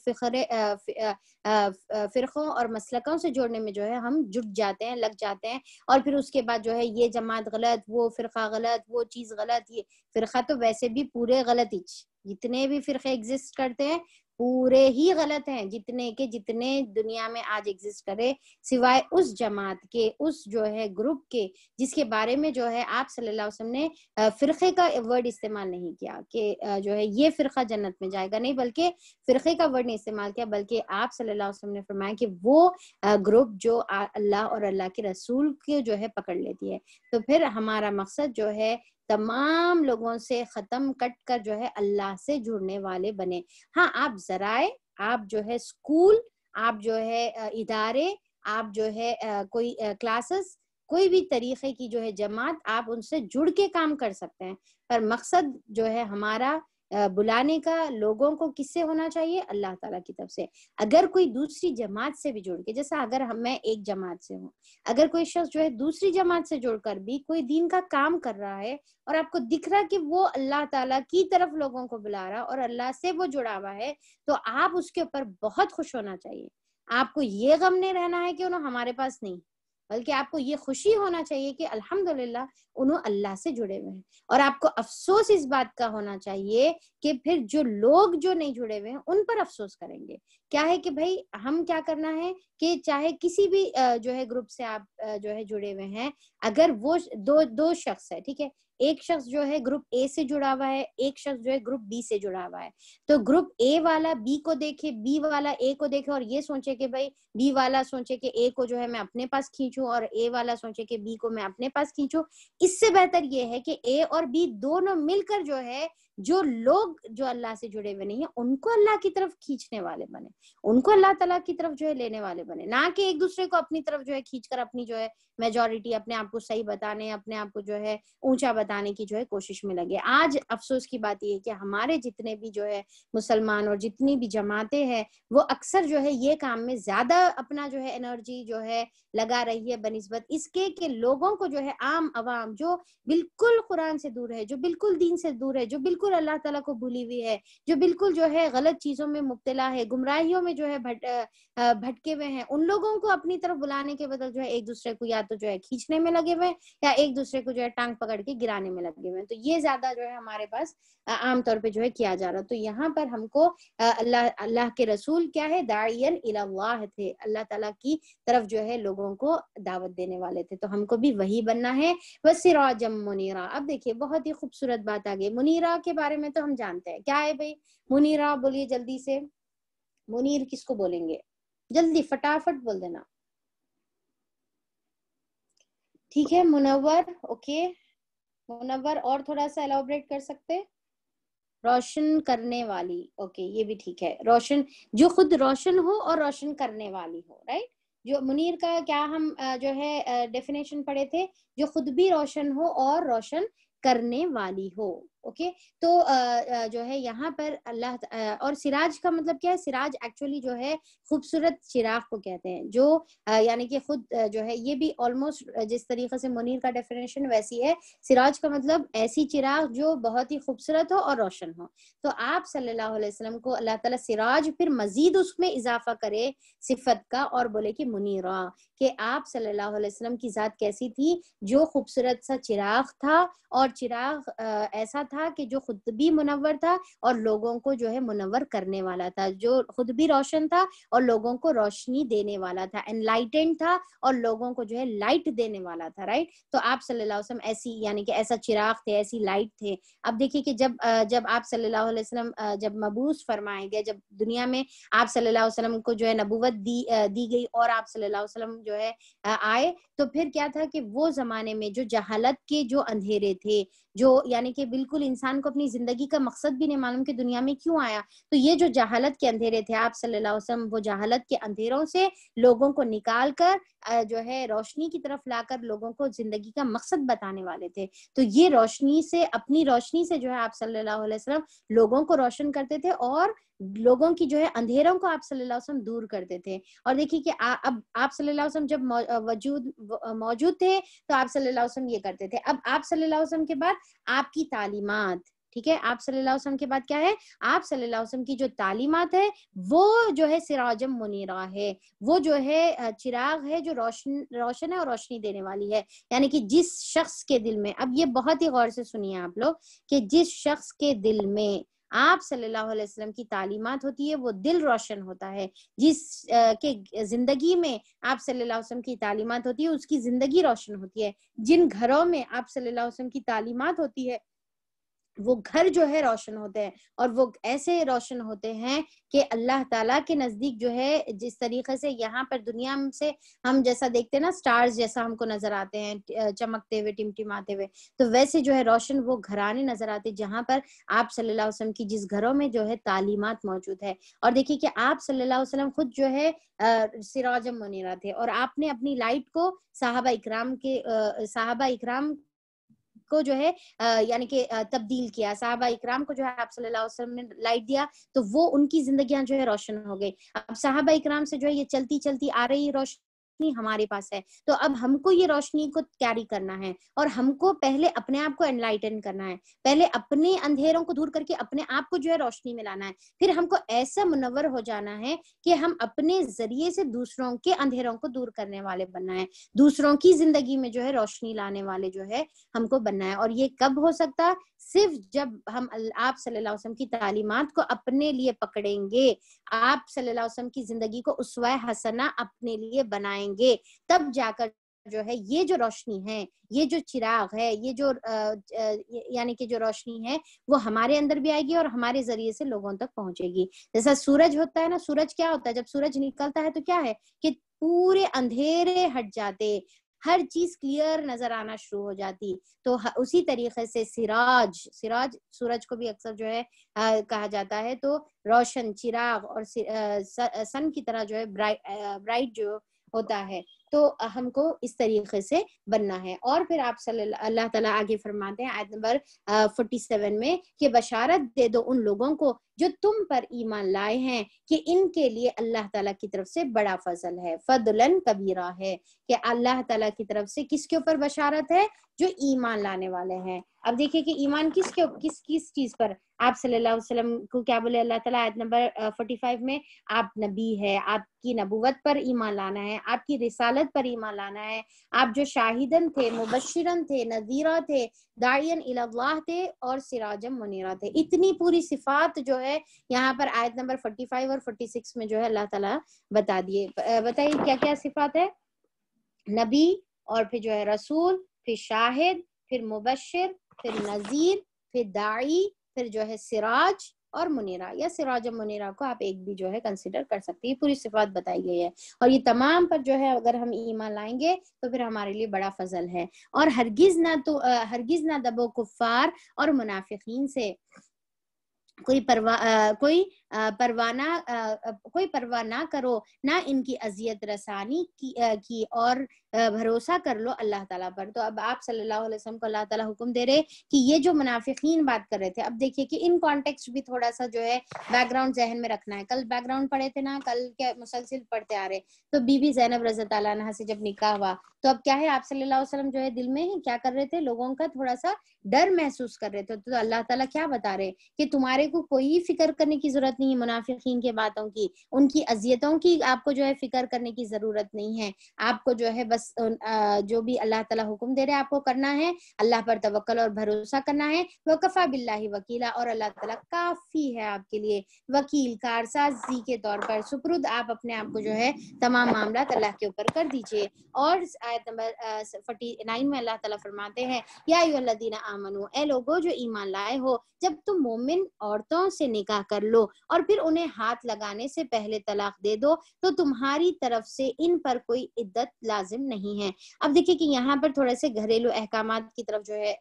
فرقوں اور مسلکوں سے جوڑنے میں جو ہے ہم جٹ جاتے ہیں, لگ جاتے ہیں. اور پھر اس کے بعد جو ہے یہ جماعت غلط, وہ فرقہ غلط, وہ چیز غلط. یہ فرقہ تو ویسے بھی پورے غلط ہی, جتنے بھی فرقے ایگزسٹ کرتے ہیں پورے ہی غلط ہیں, جتنے دنیا میں آج ایگزسٹ کرے, سوائے اس جماعت کے, اس جو ہے گروپ کے جس کے بارے میں جو ہے آپ صلی اللہ علیہ وسلم نے فرقے کا ورڈ استعمال نہیں کیا کہ جو ہے یہ فرقہ جنت میں جائے گا, نہیں, بلکہ فرقے کا ورڈ نہیں استعمال کیا, بلکہ آپ صلی اللہ علیہ وسلم نے فرمایا کہ وہ گروپ جو اللہ اور اللہ کے رسول کے جو ہے پکڑ لیتی ہے. تو پھر ہمارا مقصد جو ہے تمام لوگوں سے ختم کٹ کر جو ہے اللہ سے جڑنے والے بنے. ہاں, آپ ذرائع, آپ جو ہے اسکول, آپ جو ہے ادارے, آپ جو ہے کوئی کلاسز, کوئی بھی طریقے کی جو ہے جماعت, آپ ان سے جڑ کے کام کر سکتے ہیں, پر مقصد جو ہے ہمارا بلانے کا لوگوں کو کس سے ہونا چاہیے, اللہ تعالیٰ کی طرف سے. اگر کوئی دوسری جماعت سے بھی جڑ کے, جیسا اگر میں ایک جماعت سے ہوں, اگر کوئی شخص جو ہے دوسری جماعت سے جڑ کر بھی کوئی دین کا کام کر رہا ہے اور آپ کو دکھ رہا کہ وہ اللہ تعالیٰ کی طرف لوگوں کو بلا رہا اور اللہ سے وہ جڑا ہوا ہے, تو آپ اس کے اوپر بہت خوش ہونا چاہیے. آپ کو یہ غم نہیں رہنا ہے کہ انہوں ہمارے پاس نہیں, بلکہ آپ کو یہ خوشی ہونا چاہیے کہ الحمدللہ انہوں اللہ سے جڑے ہوئے ہیں. اور آپ کو افسوس اس بات کا ہونا چاہیے کہ پھر جو لوگ جو نہیں جڑے ہوئے ہیں ان پر افسوس کریں گے. کیا ہے کہ بھائی ہم کیا کرنا ہے کہ چاہے کسی بھی جو ہے گروپ سے آپ جو ہے جڑے ہوئے ہیں, اگر وہ دو شخص ہے, ٹھیک ہے, ایک شخص جو ہے گروپ اے سے جڑا ہوا ہے, ایک شخص جو ہے گروپ بی سے جڑا ہوا ہے, تو گروپ اے والا بی کو دیکھے, بی والا اے کو دیکھے, اور یہ سوچے کہ بھائی بی والا سوچے کہ اے کو جو ہے میں اپنے پاس کھینچوں, اور اے والا سوچے کہ بی کو میں اپنے پاس کھینچوں. اس سے بہتر یہ ہے کہ اے اور بی دونوں مل کر جو ہے جو لوگ جو اللہ سے جڑے ہوئے نہیں ہیں ان کو اللہ کی طرف کھینچنے والے بنے, ان کو اللہ تعالیٰ کی طرف جو ہے لینے والے بنے, نہ کہ ایک دوسرے کو اپنی طرف جو ہے کھینچ کر اپنی جو ہے میجورٹی, اپنے آپ کو صحیح بتانے, اپنے آپ کو جو ہے اونچا بتانے کی جو ہے کوشش میں لگے. آج افسوس کی بات یہ ہے کہ ہمارے جتنے بھی جو ہے مسلمان اور جتنی بھی جماعتیں ہیں وہ اکثر جو ہے یہ کام میں زیادہ اپنا جو ہے انرجی جو ہے لگا رہی ہے بنسبت اس کے کہ لوگوں کو جو ہے عام عوام جو بالکل قرآن سے دور ہے, جو بالکل دین سے دور ہے, جو بالکل اللہ تعالیٰ کو بھولی ہوئی ہے, جو بالکل جو ہے غلط چیزوں میں مبتلا ہے, گمراہیوں میں جو ہے بھٹکے ہوئے ہیں, ان لوگوں کو اپنی طرف بلانے کے بدل جو ہے ایک دوسرے کو یا تو جو ہے کھینچنے میں لگے ہوئے یا ایک دوسرے کو جو ہے ٹانگ پکڑ کے گرانے میں لگے ہوئے ہیں. تو یہ زیادہ جو ہے ہمارے پاس عام طور پہ جو ہے کیا جا رہا. تو یہاں پر ہم کو اللہ کے رسول کیا ہے, داعین الی اللہ تھے, اللہ تعالیٰ کی طرف جو ہے لوگوں کو دعوت دینے والے تھے, تو ہم کو بھی وہی بننا ہے. وسراجا منیرا. اب دیکھیے بہت ہی خوبصورت بات آ گئی. منیرا کے بارے میں تو ہم جانتے ہیں کیا ہے بھائی منیرا, بولیے جلدی سے, منیر کس کو بولیں گے, جلدی فٹافٹ بول دینا. ٹھیک ہے, منور, اوکے منور, اور تھوڑا سا ایلابریٹ کر سکتے, روشن کرنے والی, اوکے یہ بھی ٹھیک ہے, روشن جو خود روشن ہو اور روشن کرنے والی ہو, رائٹ. جو منیر کا کیا ہم جو ہے ڈیفینیشن پڑھے تھے, جو خود بھی روشن ہو اور روشن کرنے والی ہو, اوکے. تو جو ہے یہاں پر اللہ اور سراج کا مطلب کیا ہے, سراج ایکچولی جو ہے خوبصورت چراغ کو کہتے ہیں, جو یعنی کہ خود جو ہے یہ بھی آلموسٹ جس طریقے سے منیر کا ڈیفینیشن ویسی ہے, سراج کا مطلب ایسی چراغ جو بہت ہی خوبصورت ہو اور روشن ہو. تو آپ صلی اللہ علیہ وسلم کو اللہ تعالیٰ سراج پھر مزید اس میں اضافہ کرے صفت کا اور بولے کہ منیرا, کہ آپ صلی اللہ علیہ وسلم کی ذات کیسی تھی, جو خوبصورت سا چراغ تھا, اور چراغ ایسا تھا کہ جو خود بھی منور تھا اور لوگوں کو جو ہے منور کرنے والا تھا, جو خود بھی روشن تھا اور لوگوں کو روشنی دینے والا تھا, انلائٹنڈ تھا اور لوگوں کو جو ہے لائٹ دینے والا تھا, رائٹ. تو آپ صلی اللہ علیہ وسلم ایسی یعنی کہ ایسا چراغ تھے, ایسی لائٹ تھے. اب دیکھیے کہ جب آپ صلی اللہ علیہ وسلم جب مبعوث فرمائے گئے, جب دنیا میں آپ صلی اللہ علیہ وسلم کو جو ہے نبوت دی گئی اور آپ صلی اللہ علیہ وسلم جو ہے آئے, تو پھر کیا تھا کہ وہ زمانے میں جو جہالت کے جو اندھیرے تھے, جو یعنی کہ بالکل بالکل انسان کو اپنی زندگی کا مقصد بھی نہیں معلوم کہ دنیا میں کیوں آیا. تو یہ جو جہالت کے اندھیرے تھے آپ صلی اللہ علیہ وسلم وہ جہالت کے اندھیروں سے لوگوں کو نکال کر جو ہے روشنی کی طرف لا کر لوگوں کو زندگی کا مقصد بتانے والے تھے. تو یہ روشنی سے اپنی روشنی سے جو ہے آپ صلی اللہ علیہ وسلم لوگوں کو روشن کرتے تھے اور لوگوں کی جو ہے اندھیروں کو آپ صلی اللہ علیہ وسلم دور کرتے تھے. اور دیکھیے کہ اب آپ صلی اللہ علیہ وسلم جب موجود تھے تو آپ صلی اللہ علیہ وسلم یہ کرتے تھے. اب آپ صلی اللہ علیہ وسلم کے بعد آپ کی تعلیمات, ٹھیک ہے, آپ صلی اللہ علیہ وسلم کے بعد کیا ہے, آپ صلی اللہ علیہ وسلم کی جو تعلیمات ہے وہ جو ہے سراجم منیرہ ہے, وہ جو ہے چراغ ہے جو روشن ہے اور روشنی دینے والی ہے. یعنی کہ جس شخص کے دل میں, اب یہ بہت ہی غور سے سنیے آپ لوگ, کہ جس شخص کے دل میں آپ صلی اللہ علیہ وسلم کی تعلیمات ہوتی ہے وہ دل روشن ہوتا ہے. جس کے زندگی میں آپ صلی اللہ علیہ وسلم کی تعلیمات ہوتی ہے اس کی زندگی روشن ہوتی ہے. جن گھروں میں آپ صلی اللہ علیہ وسلم کی تعلیمات ہوتی ہے وہ گھر جو ہے روشن ہوتے ہیں, اور وہ ایسے روشن ہوتے ہیں کہ اللہ تعالیٰ کے نزدیک جو ہے جس طریقے سے یہاں پر دنیا سے ہم جیسا دیکھتے ہیں نا, سٹارز جیسا ہم کو نظر آتے ہیں چمکتے ہوئے ٹمٹماتے ہوئے, تو ویسے جو ہے روشن وہ گھرانے نظر آتے جہاں پر آپ صلی اللہ علیہ وسلم کی جس گھروں میں جو ہے تعلیمات موجود ہے. اور دیکھیے کہ آپ صلی اللہ علیہ وسلم خود جو ہے سراج منیرہ تھے, اور آپ نے اپنی لائٹ کو صحابہ اکرام کو جو ہے یعنی کہ تبدیل کیا. صحابہ اکرام کو جو ہے آپ صلی اللہ علیہ وسلم نے لائٹ دیا تو وہ ان کی زندگیاں جو ہے روشن ہو گئی. اب صحابہ اکرام سے جو ہے یہ چلتی چلتی آ رہی روشنی ہمارے پاس ہے, تو اب ہم کو یہ روشنی کو کیری کرنا ہے اور ہم کو پہلے اپنے آپ کو انلائٹن کرنا ہے, پہلے اپنے اندھیروں کو دور کر کے اپنے آپ کو جو ہے روشنی میں لانا ہے. پھر ہم کو ایسا منور ہو جانا ہے کہ ہم اپنے ذریعے سے دوسروں کے اندھیروں کو دور کرنے والے بننا ہے, دوسروں کی زندگی میں جو ہے روشنی لانے والے جو ہے ہم کو بننا ہے. اور یہ کب ہو سکتا, صرف جب ہم آپ صلی اللہ علیہ وسلم کی تعلیمات کو اپنے لیے پکڑیں گے, آپ صلی اللہ علیہ وسلم کی زندگی کو اسوہ حسنہ اپنے لیے بنائیں گے, تب جا کر جو ہے یہ جو روشنی ہے, یہ جو چراغ ہے, یہ جو یعنی کہ جو روشنی ہے وہ ہمارے اندر بھی آئے گی اور ہمارے ذریعے سے لوگوں تک پہنچے گی. جیسا سورج ہوتا ہے نا, سورج کیا ہوتا ہے, جب سورج نکلتا ہے تو کیا ہے کہ پورے اندھیرے ہٹ جاتے, ہر چیز کلیئر نظر آنا شروع ہو جاتی. تو اسی طریقے سے سراج سورج کو بھی اکثر جو ہے کہا جاتا ہے, تو روشن چراغ اور سن کی طرح جو ہے برائٹ جو ہوتا ہے, تو ہم کو اس طریقے سے بننا ہے. اور پھر آپ اللہ تعالیٰ آگے فرماتے ہیں آیت نمبر 47 میں کہ بشارت دے دو ان لوگوں کو جو تم پر ایمان لائے ہیں کہ ان کے لیے اللہ تعالیٰ کی طرف سے بڑا فضل ہے, فضلاً کبیرہ ہے, کہ اللہ تعالیٰ کی طرف سے کس کے اوپر بشارت ہے, جو ایمان لانے والے ہیں. اب دیکھیں کہ ایمان کس چیز پر, آپ صلی اللہ علیہ وسلم کو کیا بولے اللہ تعالیٰ آیت نمبر 45 میں, آپ نبی ہے, آپ کی نبوت پر ایمان لانا ہے, آپ کی رسالت پر ایمان لانا ہے, آپ جو شاہدن تھے, مبشرن تھے, نذیرہ تھے, داعین الی اللہ تھے اور سراجم منیرہ تھے. اتنی پوری صفات جو ہے یہاں پر آیت نمبر 45 اور 46 میں جو ہے اللہ تعالیٰ بتا دیے. بتائیے کیا کیا صفات ہے, نبی, اور پھر جو ہے رسول, پھر شاہد, پھر مبشر, پھر نذیر, پھر داعی, پھر جو ہے سراج اور منیرہ, یا سراج منیرہ کو آپ ایک بھی جو ہے کنسیڈر کر سکتے ہیں. پوری صفات بتائی گئی ہے, اور یہ تمام پر جو ہے اگر ہم ایمان لائیں گے تو پھر ہمارے لیے بڑا فضل ہے. اور ہرگز نہ دبو کفار اور منافقین سے, کوئی پرواہ نہ کرو, نہ ان کی اذیت رسانی کی اور بھروسہ کر لو اللہ تعالیٰ پر. تو اب آپ صلی اللہ علیہ وسلم کو اللہ تعالیٰ حکم دے رہے کہ یہ جو منافقین بات کر رہے تھے, اب دیکھیے کہ ان کانٹیکسٹ بھی تھوڑا سا جو ہے بیک گراؤنڈ ذہن میں رکھنا ہے. کل بیک گراؤنڈ پڑھے تھے نا, کل کے مسلسل پڑھتے آ رہے, تو بی بی زینب رضی اللہ عنہا سے جب نکاح ہوا تو اب کیا ہے, آپ صلی اللہ علیہ وسلم جو ہے دل میں کیا کر رہے تھے, لوگوں کا تھوڑا سا ڈر محسوس کر رہے تھے. تو اللہ تعالیٰ کیا بتا رہے کہ تمہارے کو کوئی فکر کرنے کی ضرورت نہیں ہے منافقین کے باتوں کی, ان کی اذیتوں کی آپ کو جو ہے فکر کرنے کی ضرورت نہیں ہے. آپ کو جو ہے بس جو بھی اللہ تعالیٰ حکم دے رہے آپ کو کرنا ہے, اللہ پر توکل اور بھروسہ کرنا ہے. وکفیٰ باللہ وکیلا, اور اللہ تعالیٰ کافی ہے آپ کے لیے وکیل, کارسازی کے طور پر سپرد آپ اپنے آپ کو جو ہے تمام معاملات اللہ کے اوپر کر دیجئے. اور آیت نمبر 49 میں اللہ تعالیٰ فرماتے ہیں یا ایھا الذین آمنو, اے لوگو جو ایمان لائے ہو, جب تم مومن اور عورتوں سے نکاح کر لو اور پھر انہیں ہاتھ لگانے سے پہلے طلاق دے دو تو تمہاری طرف سے ان پر کوئی عدت لازم نہیں ہے۔ اب دیکھیں کہ یہاں پر تھوڑے سے گھریلو احکامات کی طرف جو ہے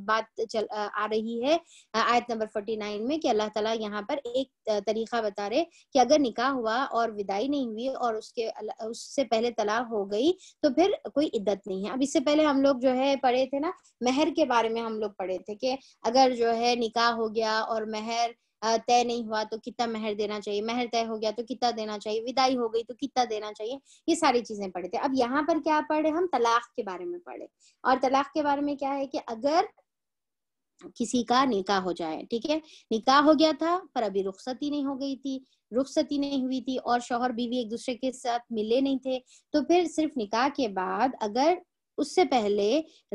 بات آ رہی ہے آیت نمبر 49 میں، کہ اللہ تعالیٰ یہاں پر ایک طریقہ بتا رہے کہ اگر نکاح ہوا اور ودائی نہیں ہوئی اور اس سے پہلے طلاق ہو گئی تو پھر کوئی عدت نہیں ہے۔ اب اس سے پہلے ہم لوگ جو ہے پڑھے تھے نا مہر کے بارے میں، ہم لوگ پڑھے تھے کہ اگر جو ہے نکاح ہو گیا اور مہر طے نہیں ہوا تو کتنا مہر دینا چاہیے، مہر طے ہو گیا تو کتنا دینا چاہیے، ودائی ہو گئی تو کتنا دینا چاہیے، یہ ساری چیزیں پڑھے تھے۔ اب یہاں پر کیا پڑھے ہم؟ طلاق کے بارے میں پڑھے، اور طلاق کے بارے میں کیا ہے کہ اگر کسی کا نکاح ہو جائے، ٹھیک ہے، نکاح ہو گیا تھا پر ابھی رخصتی نہیں ہو گئی تھی، رخصتی نہیں ہوئی تھی اور شوہر بیوی ایک دوسرے کے ساتھ ملے نہیں تھے، تو پھر صرف نکاح کے بعد اگر اس سے پہلے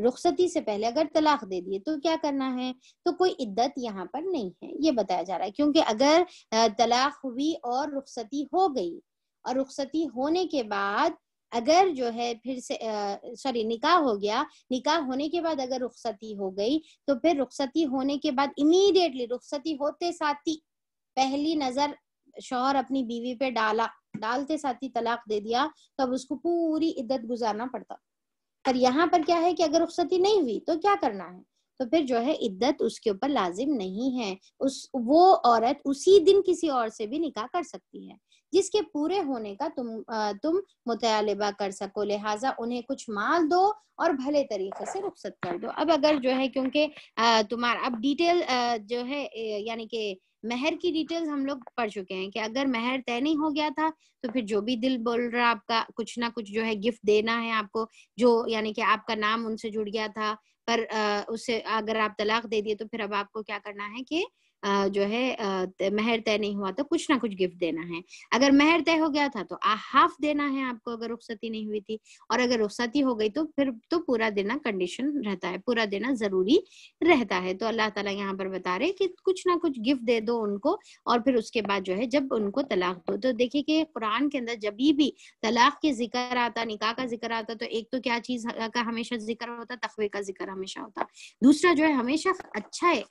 رخصتی سے پہلے اگر طلاق دے دیے تو کیا کرنا ہے؟ تو کوئی عدت یہاں پر نہیں ہے، یہ بتایا جا رہا ہے، کیونکہ اگر طلاق ہوئی اور رخصتی ہو گئی اور رخصتی ہونے کے بعد اگر جو ہے پھر سے نکاح ہو گیا، نکاح ہونے کے بعد اگر رخصتی ہو گئی تو پھر رخصتی ہونے کے بعد امیڈیٹلی رخصتی ہوتے ساتھ ہی پہلی نظر شوہر اپنی بیوی پہ ڈالتے ساتھ ہی طلاق دے دیا تو اب اس کو پوری عدت گزارنا پڑتا۔ پر یہاں پر کیا ہے کہ اگر رخصتی نہیں ہوئی تو کیا کرنا ہے؟ تو پھر جو ہے عدت اس کے اوپر لازم نہیں ہے، وہ عورت اسی دن کسی اور سے بھی نکاح کر سکتی ہے جس کے پورے ہونے کا تم مطالبہ کر سکو، لہٰذا انہیں کچھ مال دو اور بھلے طریقے سے رخصت کر دو۔ اب اگر جو ہے کیونکہ تمہارا اب ڈیٹیل جو ہے یعنی کہ مہر کی ڈیٹیلز ہم لوگ پڑھ چکے ہیں کہ اگر مہر طے نہیں ہو گیا تھا تو پھر جو بھی دل بول رہا آپ کا کچھ نہ کچھ جو ہے گفٹ دینا ہے آپ کو، جو یعنی کہ آپ کا نام ان سے جڑ گیا تھا پر اسے اگر آپ طلاق دے دیے تو پھر اب آپ کو کیا کرنا ہے کہ جو ہے مہر طے نہیں ہوا تو کچھ نہ کچھ گفٹ دینا ہے۔ اگر مہر طے ہو گیا تھا تو ہاف دینا ہے آپ کو اگر رخصتی نہیں ہوئی تھی، اور اگر رخصتی ہو گئی تو پھر تو پورا دینا کنڈیشن رہتا ہے، پورا دینا ضروری رہتا ہے۔ تو اللہ تعالیٰ یہاں پر بتا رہے کہ کچھ نہ کچھ گفٹ دے دو ان کو، اور پھر اس کے بعد جو ہے جب ان کو طلاق دو۔ تو دیکھیں کہ قرآن کے اندر جب بھی طلاق کے ذکر آتا، نکاح کا ذکر آتا، تو ایک تو کیا چیز کا ہمیشہ ذکر ہوتا؟ تقوی کا ذکر ہمیشہ ہوتا، دوسرا جو ہے ہمیشہ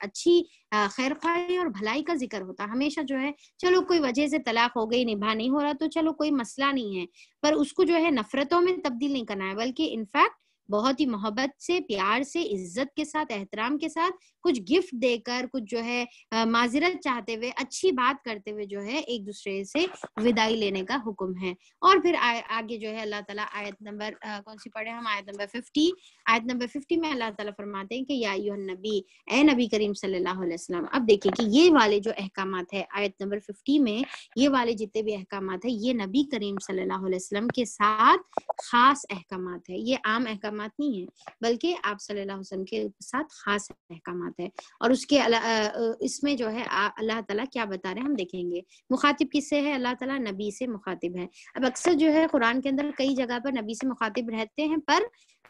اچھی خیر خواہی اور بھلائی کا ذکر ہوتا، ہمیشہ جو ہے چلو کوئی وجہ سے طلاق ہو گئی، نباہ نہیں ہو رہا تو چلو کوئی مسئلہ نہیں ہے، پر اس کو جو ہے نفرتوں میں تبدیل نہیں کرنا ہے، بلکہ انفیکٹ بہت ہی محبت سے، پیار سے، عزت کے ساتھ، احترام کے ساتھ کچھ گفٹ دے کر، کچھ جو ہے معذرت چاہتے ہوئے، اچھی بات کرتے ہوئے جو ہے ایک دوسرے سے ودائی لینے کا حکم ہے۔ اور پھر آگے جو ہے اللہ تعالیٰ آیت نمبر کون سی پڑھے ہم؟ آیت نمبر 50۔ آیت نمبر 50 میں اللہ تعالیٰ فرماتے ہیں کہ یا ایھا النبی، اے نبی کریم صلی اللہ علیہ وسلم۔ اب دیکھیں کہ یہ والے جو احکامات ہے آیت نمبر 50 میں، یہ والے جتنے بھی احکامات ہیں یہ نبی کریم صلی اللہ علیہ وسلم کے ساتھ خاص احکامات ہے، یہ عام احکامات نہیں ہیں بلکہ آپ صلی اللہ علیہ وسلم کے ساتھ خاص احکامات ہے۔ اور اس میں جو ہے اللہ تعالیٰ کیا بتا رہے ہیں ہم دیکھیں گے۔ مخاطب کس سے ہے؟ اللہ تعالیٰ نبی سے مخاطب ہے۔ اب اکثر جو ہے قرآن کے اندر کئی جگہ پر نبی سے مخاطب رہتے ہیں پر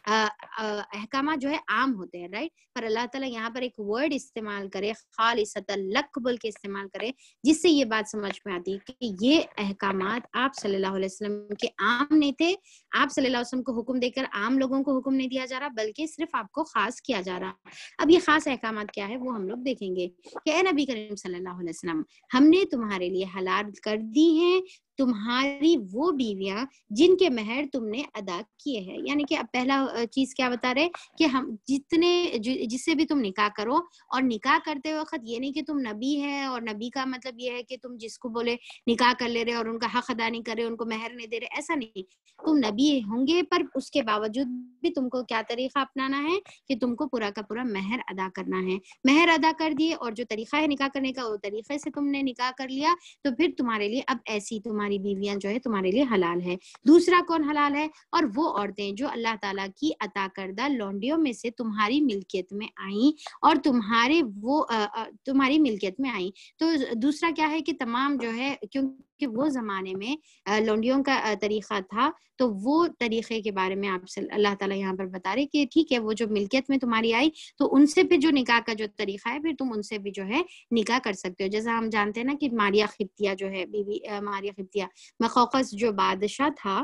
احکامات جو ہے عام ہوتے ہیں، رائٹ، پر اللہ تعالیٰ یہاں پر ایک ورڈ استعمال کرے، خالصۃ لک بول کے استعمال کرے، جس سے یہ بات سمجھ میں آتی ہے کہ یہ احکامات آپ صلی اللہ علیہ وسلم کے عام نہیں تھے، آپ صلی اللہ علیہ وسلم کو حکم دے کر عام لوگوں کو حکم نہیں دیا جا رہا بلکہ صرف آپ کو خاص کیا جا رہا۔ اب یہ خاص احکامات کیا ہے وہ ہم لوگ دیکھیں گے کہ اے نبی کریم صلی اللہ علیہ وسلم، ہم نے تمہارے لیے حلال کر دی ہیں تمہاری وہ بیویاں جن کے مہر تم نے ادا کیے ہیں، یعنی کہ اب پہلا چیز کیا بتا رہے کہ ہم جس سے بھی تم نکاح کرو، اور نکاح کرتے وقت یہ نہیں کہ تم نبی ہے اور نبی کا مطلب یہ ہے کہ تم جس کو بولے نکاح کر لے رہے اور ان کا حق ادا نہیں کر رہے، ان کو مہر نہیں دے رہے، ایسا نہیں، تم نبی ہوں گے پر اس کے باوجود بھی تم کو کیا طریقہ اپنانا ہے کہ تم کو پورا کا پورا مہر ادا کرنا ہے۔ مہر ادا کر دیے اور جو طریقہ ہے نکاح کرنے کا وہ طریقے سے تم نے نکاح کر لیا تو پھر تمہارے لیے اب ایسی تمہاری بیویاں جو ہے تمہارے لیے حلال ہے۔ دوسرا کون حلال ہے؟ اور وہ عورتیں جو اللہ تعالیٰ کی عطا کردہ لونڈیوں میں سے تمہاری ملکیت میں آئیں اور تمہاری ملکیت میں آئیں۔ تو دوسرا کیا ہے کہ تمام جو ہے کیونکہ وہ زمانے میں لونڈیوں کا طریقہ تھا تو وہ طریقے کے بارے میں آپ سے اللہ تعالیٰ یہاں پر بتا رہے کہ ٹھیک ہے وہ جو ملکیت میں تمہاری آئی تو ان سے پھر جو نکاح کا جو طریقہ ہے پھر تم ان سے بھی جو ہے نکاح کر سکتے ہو۔ جیسا ہم جانتے ہیں نا کہ ماریہ قبطیہ جو ہے، بیوی ماریہ قبطیہ، مقوقس جو بادشاہ تھا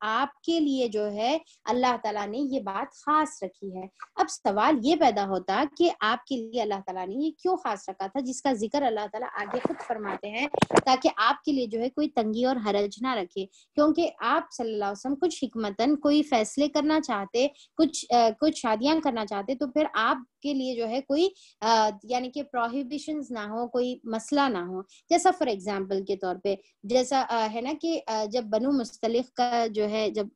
آپ کے لیے جو ہے اللہ تعالیٰ نے یہ بات خاص رکھی ہے. اب سوال یہ پیدا ہوتا کہ آپ کے لیے اللہ تعالیٰ نے یہ کیوں خاص رکھا تھا، جس کا ذکر اللہ تعالیٰ آگے خود فرماتے ہیں تاکہ آپ کے لیے جو ہے کوئی تنگی اور حرج نہ رکھے. کیونکہ آپ صلی اللہ علیہ وسلم کچھ حکمتاً کوئی فیصلے کرنا چاہتے، کچھ شادیاں کرنا چاہتے، تو پھر آپ کے لیے جو ہے کوئی یعنی کہ پروہیبیشنز نہ ہو، کوئی مسئلہ نہ ہو. جیسا فار ایگزامپل کے طور پہ جیسا ہے نا کہ جب بنو مستلق کا جو ہے جب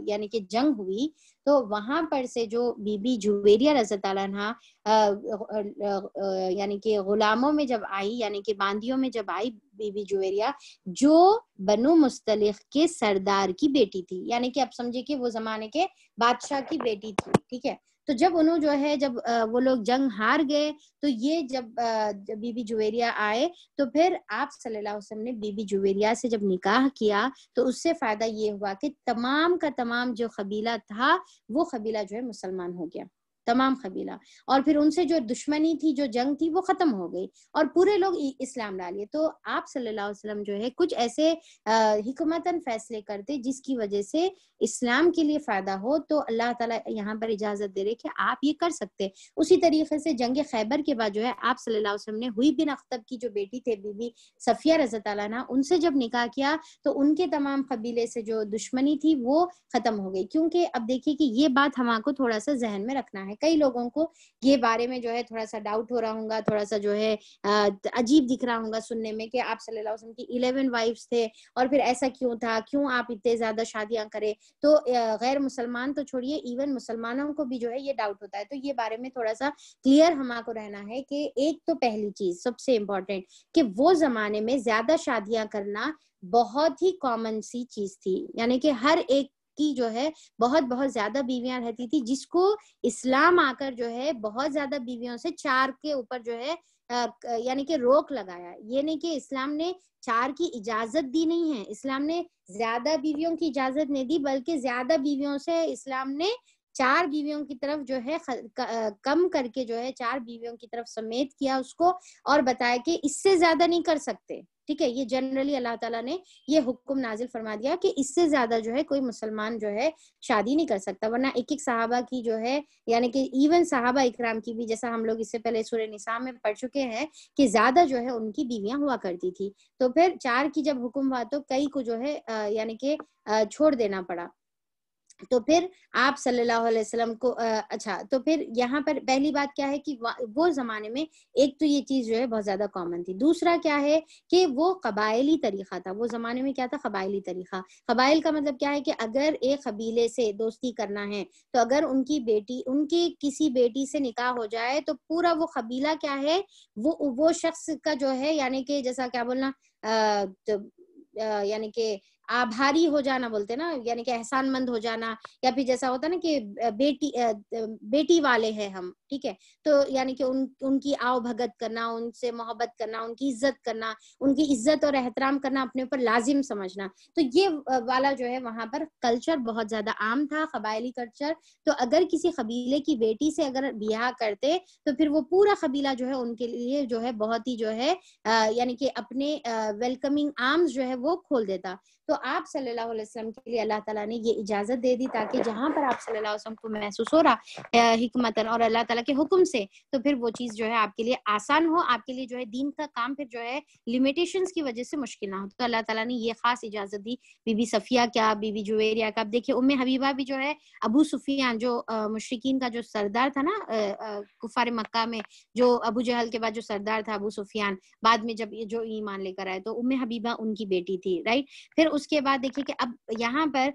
یعنی کہ جنگ ہوئی تو وہاں پر سے جو بی بی جویریہ رضی اللہ عنہا یعنی کہ غلاموں میں جب آئی، یعنی کہ باندیوں میں جب آئی بی بی جویریہ، جو بنو مستلق کے سردار کی بیٹی تھی، یعنی کہ اب سمجھے کہ وہ زمانے کے بادشاہ کی بیٹی تھی. ٹھیک ہے، تو جب انہوں جو ہے جب وہ لوگ جنگ ہار گئے تو یہ جب بی بی جویریہ آئے تو پھر آپ صلی اللہ علیہ وسلم نے بی بی جویریہ سے جب نکاح کیا تو اس سے فائدہ یہ ہوا کہ تمام کا تمام جو قبیلہ تھا وہ قبیلہ جو ہے مسلمان ہو گیا، تمام قبیلہ، اور پھر ان سے جو دشمنی تھی، جو جنگ تھی، وہ ختم ہو گئی اور پورے لوگ اسلام لا لیے. تو آپ صلی اللہ علیہ وسلم جو ہے کچھ ایسے حکمتاً فیصلے کرتے جس کی وجہ سے اسلام کے لیے فائدہ ہو، تو اللہ تعالیٰ یہاں پر اجازت دے رہے کہ آپ یہ کر سکتے. اسی طریقے سے جنگ خیبر کے بعد جو ہے آپ صلی اللہ علیہ وسلم نے ہوئی بن اختب کی جو بیٹی تھے بی بی صفیہ رضی اللہ عنہا، ان سے جب نکاح کیا تو ان کے تمام قبیلے سے جو دشمنی تھی وہ ختم ہو گئی. کیونکہ اب دیکھیے کہ یہ بات ہم کو تھوڑا سا ذہن میں رکھنا ہے، کئی لوگوں کو یہ بارے میں جو ہے تھوڑا سا ڈاؤٹ ہو رہا ہوگا، تھوڑا سا جو ہے عجیب دکھ رہا ہوگا سننے میں کہ آپ صلی اللہ علیہ وسلم کی 11 وائفز تھے اور پھر ایسا کیوں تھا، کیوں آپ اتنے زیادہ شادیاں کرے. تو غیر مسلمان تو چھوڑیے، ایون مسلمانوں کو بھی جو ہے یہ ڈاؤٹ ہوتا ہے. تو یہ بارے میں تھوڑا سا کلیئر ہم کو رہنا ہے کہ ایک تو پہلی چیز سب سے امپورٹنٹ کہ وہ زمانے میں زیادہ شادیاں کرنا بہت ہی کامن سی چیز تھی، یعنی کہ ہر ایک کی جو ہے بہت بہت زیادہ بیویاں رہتی تھی، جس کو اسلام آ کر جو ہے بہت زیادہ بیویوں سے 4 کے اوپر جو ہے یعنی کہ روک لگایا. یہ نہیں کہ اسلام نے 4 کی اجازت دی نہیں ہے، اسلام نے زیادہ بیویوں کی اجازت نہیں دی، بلکہ زیادہ بیویوں سے اسلام نے 4 بیویوں کی طرف جو ہے کم کر کے جو ہے 4 بیویوں کی طرف سمیت کیا اس کو، اور بتایا کہ اس سے زیادہ نہیں کر سکتے. ٹھیک ہے، یہ جنرلی اللہ تعالیٰ نے یہ حکم نازل فرما دیا کہ اس سے زیادہ جو ہے کوئی مسلمان جو ہے شادی نہیں کر سکتا. ورنہ ایک صحابہ کی جو ہے یعنی کہ ایون صحابہ اکرام کی بھی، جیسا ہم لوگ اس سے پہلے سورہ نساء میں پڑھ چکے ہیں کہ زیادہ جو ہے ان کی بیویاں ہوا کرتی تھی. تو پھر 4 کی جب حکم ہوا تو کئی کو جو ہے یعنی کہ چھوڑ دینا پڑا. تو پھر آپ صلی اللہ علیہ وسلم کو اچھا، تو پھر یہاں پر پہلی بات کیا ہے کہ وہ زمانے میں ایک تو یہ چیز جو ہے بہت زیادہ کامن تھی. دوسرا کیا ہے کہ وہ قبائلی طریقہ تھا. وہ زمانے میں کیا تھا؟ قبائلی طریقہ. قبائل کا مطلب کیا ہے کہ اگر ایک قبیلے سے دوستی کرنا ہے تو اگر ان کی کسی بیٹی سے نکاح ہو جائے تو پورا وہ قبیلہ کیا ہے، وہ شخص کا جو ہے یعنی کہ جیسا کیا بولنا یعنی کہ آبھاری ہو جانا بولتے نا، یعنی کہ احسان مند ہو جانا، یا پھر جیسا ہوتا نا کہ بیٹی والے ہیں ہم. ٹھیک ہے، تو یعنی کہ ان کی آؤ بھگت کرنا، ان سے محبت کرنا، ان کی عزت کرنا، ان کی عزت اور احترام کرنا اپنے اوپر لازم سمجھنا. تو یہ والا جو ہے وہاں پر کلچر بہت زیادہ عام تھا، قبائلی کلچر. تو اگر کسی قبیلے کی بیٹی سے اگر بیاہ کرتے تو پھر وہ پورا قبیلہ جو ہے ان کے لیے جو ہے بہت ہی جو ہے یعنی کہ اپنے ویلکمنگ آرمز جو ہے وہ کھول دیتا. تو آپ صلی اللہ علیہ وسلم کے لیے اللہ تعالیٰ نے یہ اجازت دے دی تاکہ جہاں پر آپ صلی اللہ علیہ وسلم کو محسوس ہو رہا حکمتاً اور اللہ تعالیٰ کے حکم سے، تو پھر وہ چیز جو ہے آپ کے لیے آسان ہو، آپ کے لیے جو ہے دین کا کام پھر جو ہے لیمیٹیشنز کی وجہ سے مشکل نہ ہو. تو اللہ تعالیٰ نے یہ خاص اجازت دی بی بی صفیہ کیا، بی بی جویریہ کا. اب دیکھیے ام حبیبہ بھی جو ہے ابو سفیان جو مشرکین کا جو سردار تھا نا کفار مکہ میں، جو ابو جہل کے بعد جو سردار تھا ابو سفیان، بعد میں جب جو ایمان لے کر آئے، تو ام حبیبہ ان کی بیٹی تھی. رائٹ، پھر اس کے بعد دیکھیے کہ اب یہاں پر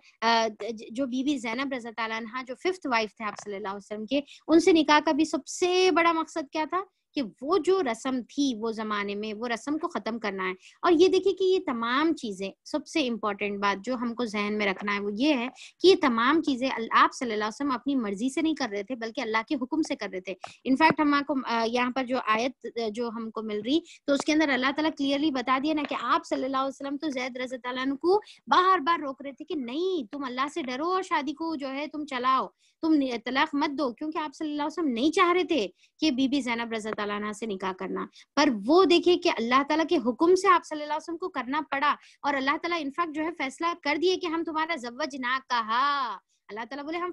جو بی بی زینب رضی اللہ عنہا جو 5th وائف تھے آپ صلی اللہ علیہ وسلم کے، ان سے نکاح کا بھی سب سے بڑا مقصد کیا تھا کہ وہ جو رسم تھی وہ زمانے میں، وہ رسم کو ختم کرنا ہے. اور یہ دیکھیے کہ یہ تمام چیزیں، سب سے امپورٹنٹ بات جو ہم کو ذہن میں رکھنا ہے وہ یہ ہے کہ یہ تمام چیزیں آپ صلی اللہ علیہ وسلم اپنی مرضی سے نہیں کر رہے تھے بلکہ اللہ کے حکم سے کر رہے تھے. انفیکٹ ہم کو یہاں پر جو آیت جو ہم کو مل رہی تو اس کے اندر اللہ تعالیٰ کلیئرلی بتا دیا نا کہ آپ صلی اللہ علیہ وسلم تو زید رضی اللہ عنہ کو بار بار روک رہے تھے کہ نہیں، تم اللہ سے ڈرو اور شادی کو جو ہے تم چلاؤ، تم طلاق مت دو. کیونکہ آپ صلی اللہ علیہ وسلم نہیں چاہ رہے تھے کہ بی بی زینب رضی اللہ تعالیٰ عنہ سے نکاح کرنا. پر وہ دیکھیں کہ اللہ تعالیٰ کے حکم سے آپ صلی اللہ علیہ وسلم کو کرنا پڑا, اور اللہ تعالیٰ انفیکٹ جو ہے فیصلہ کر دیے کہ ہم تمہارا زوجنا کہا, اللہ تعالیٰ بولے ہم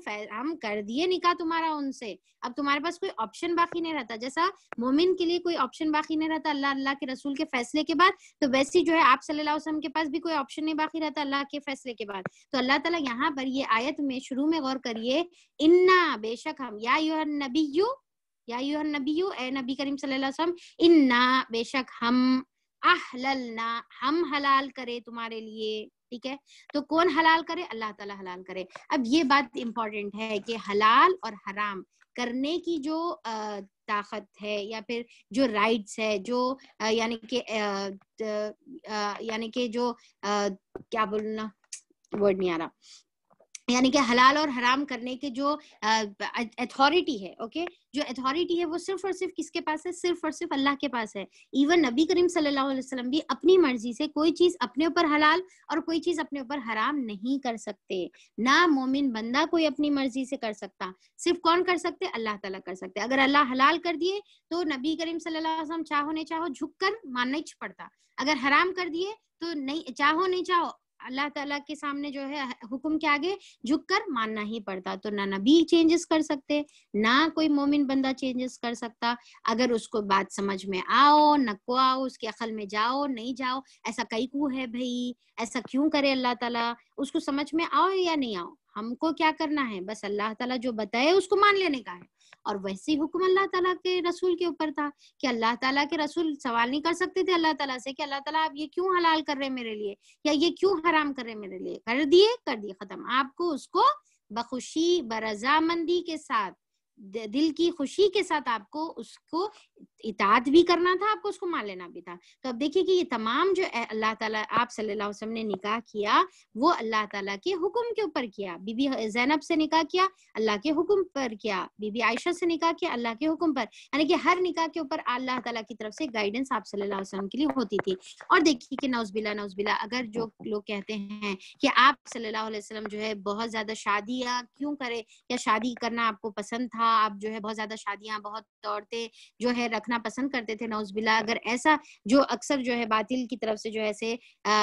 کر دیے نکاح تمہارا ان سے, اب تمہارے پاس کوئی آپشن باقی نہیں رہتا. جیسا مومن کے لیے کوئی آپشن باقی نہیں رہتا اللہ کے رسول کے فیصلے کے بعد, تو ویسی جو ہے آپ صلی اللہ علیہ وسلم کے پاس بھی کوئی آپشن نہیں باقی رہتا اللہ کے فیصلے کے بعد. تو اللہ تعالیٰ یہاں پر یہ آیت میں شروع میں غور کریے, انا بے شک ہم, یا ایھا النبی اے نبی کریم صلی اللہ علیہ وسلم, انا بے شک ہم, احللنا ہم حلال کرے تمہارے لیے. ٹھیک ہے, تو کون حلال کرے؟ اللہ تعالیٰ حلال کرے. اب یہ بات امپورٹنٹ ہے کہ حلال اور حرام کرنے کی جو طاقت ہے یا پھر جو رائٹس ہے, جو یعنی کہ جو کیا بولنا ورڈ نہیں آ رہا, یعنی کہ حلال اور حرام کرنے کے جو اتھارٹی ہے, اوکے, جو اتھارٹی ہے وہ صرف اور صرف کس کے پاس ہے؟ صرف اور صرف اللہ کے پاس ہے. ایون نبی کریم صلی اللہ علیہ وسلم بھی اپنی مرضی سے کوئی چیز اپنے اوپر حلال اور کوئی چیز اپنے اوپر حرام نہیں کر سکتے. نہ مومن بندہ کوئی اپنی مرضی سے کر سکتا, صرف کون کر سکتے؟ اللہ تعالیٰ کر سکتے. اگر اللہ حلال کر دیے تو نبی کریم صلی اللہ علیہ وسلم چاہو نہیں چاہو جھک کر ماننا ہی پڑتا. اگر حرام کر دیے تو نہیں, چاہو نہیں چاہو اللہ تعالیٰ کے سامنے جو ہے حکم کے آگے جھک کر ماننا ہی پڑتا. تو نہ نبی چینجز کر سکتے, نہ کوئی مومن بندہ چینجز کر سکتا. اگر اس کو بات سمجھ میں آؤ نہ کو آؤ, اس کے عقل میں جاؤ نہیں جاؤ, ایسا کئی کو ہے بھائی, ایسا کیوں کرے اللہ تعالیٰ, اس کو سمجھ میں آؤ یا نہیں آؤ, ہم کو کیا کرنا ہے؟ بس اللہ تعالیٰ جو بتائے اس کو مان لینے کا ہے. اور ویسے حکم اللہ تعالیٰ کے رسول کے اوپر تھا کہ اللہ تعالیٰ کے رسول سوال نہیں کر سکتے تھے اللہ تعالیٰ سے کہ اللہ تعالیٰ آپ یہ کیوں حلال کر رہے میرے لیے, یا یہ کیوں حرام کر رہے میرے لیے. کر دیے ختم. آپ کو اس کو بخوشی برضامندی کے ساتھ, دل کی خوشی کے ساتھ آپ کو اس کو اطاعت بھی کرنا تھا, آپ کو اس کو مان لینا بھی تھا. تو اب دیکھیے کہ یہ تمام جو اللہ تعالیٰ آپ صلی اللہ علیہ وسلم نے نکاح کیا وہ اللہ تعالیٰ کے حکم کے اوپر کیا. بی بی زینب سے نکاح کیا اللہ کے حکم پر کیا, بی بی عائشہ سے نکاح کیا اللہ کے حکم پر, یعنی کہ ہر نکاح کے اوپر اللہ تعالیٰ کی طرف سے گائیڈنس آپ صلی اللہ علیہ وسلم کے لیے ہوتی تھی. اور دیکھیے کہ نعوذ باللہ اگر جو لوگ کہتے ہیں کہ آپ صلی اللہ علیہ وسلم جو ہے بہت زیادہ شادیاں کیوں کرے, یا شادی کرنا آپ کو پسند تھا, آپ جو ہے بہت زیادہ شادیاں, بہت عورتیں جو ہے رکھنا پسند کرتے تھے, نعوذ باللہ اگر ایسا جو اکثر جو ہے باطل کی طرف سے جو ایسے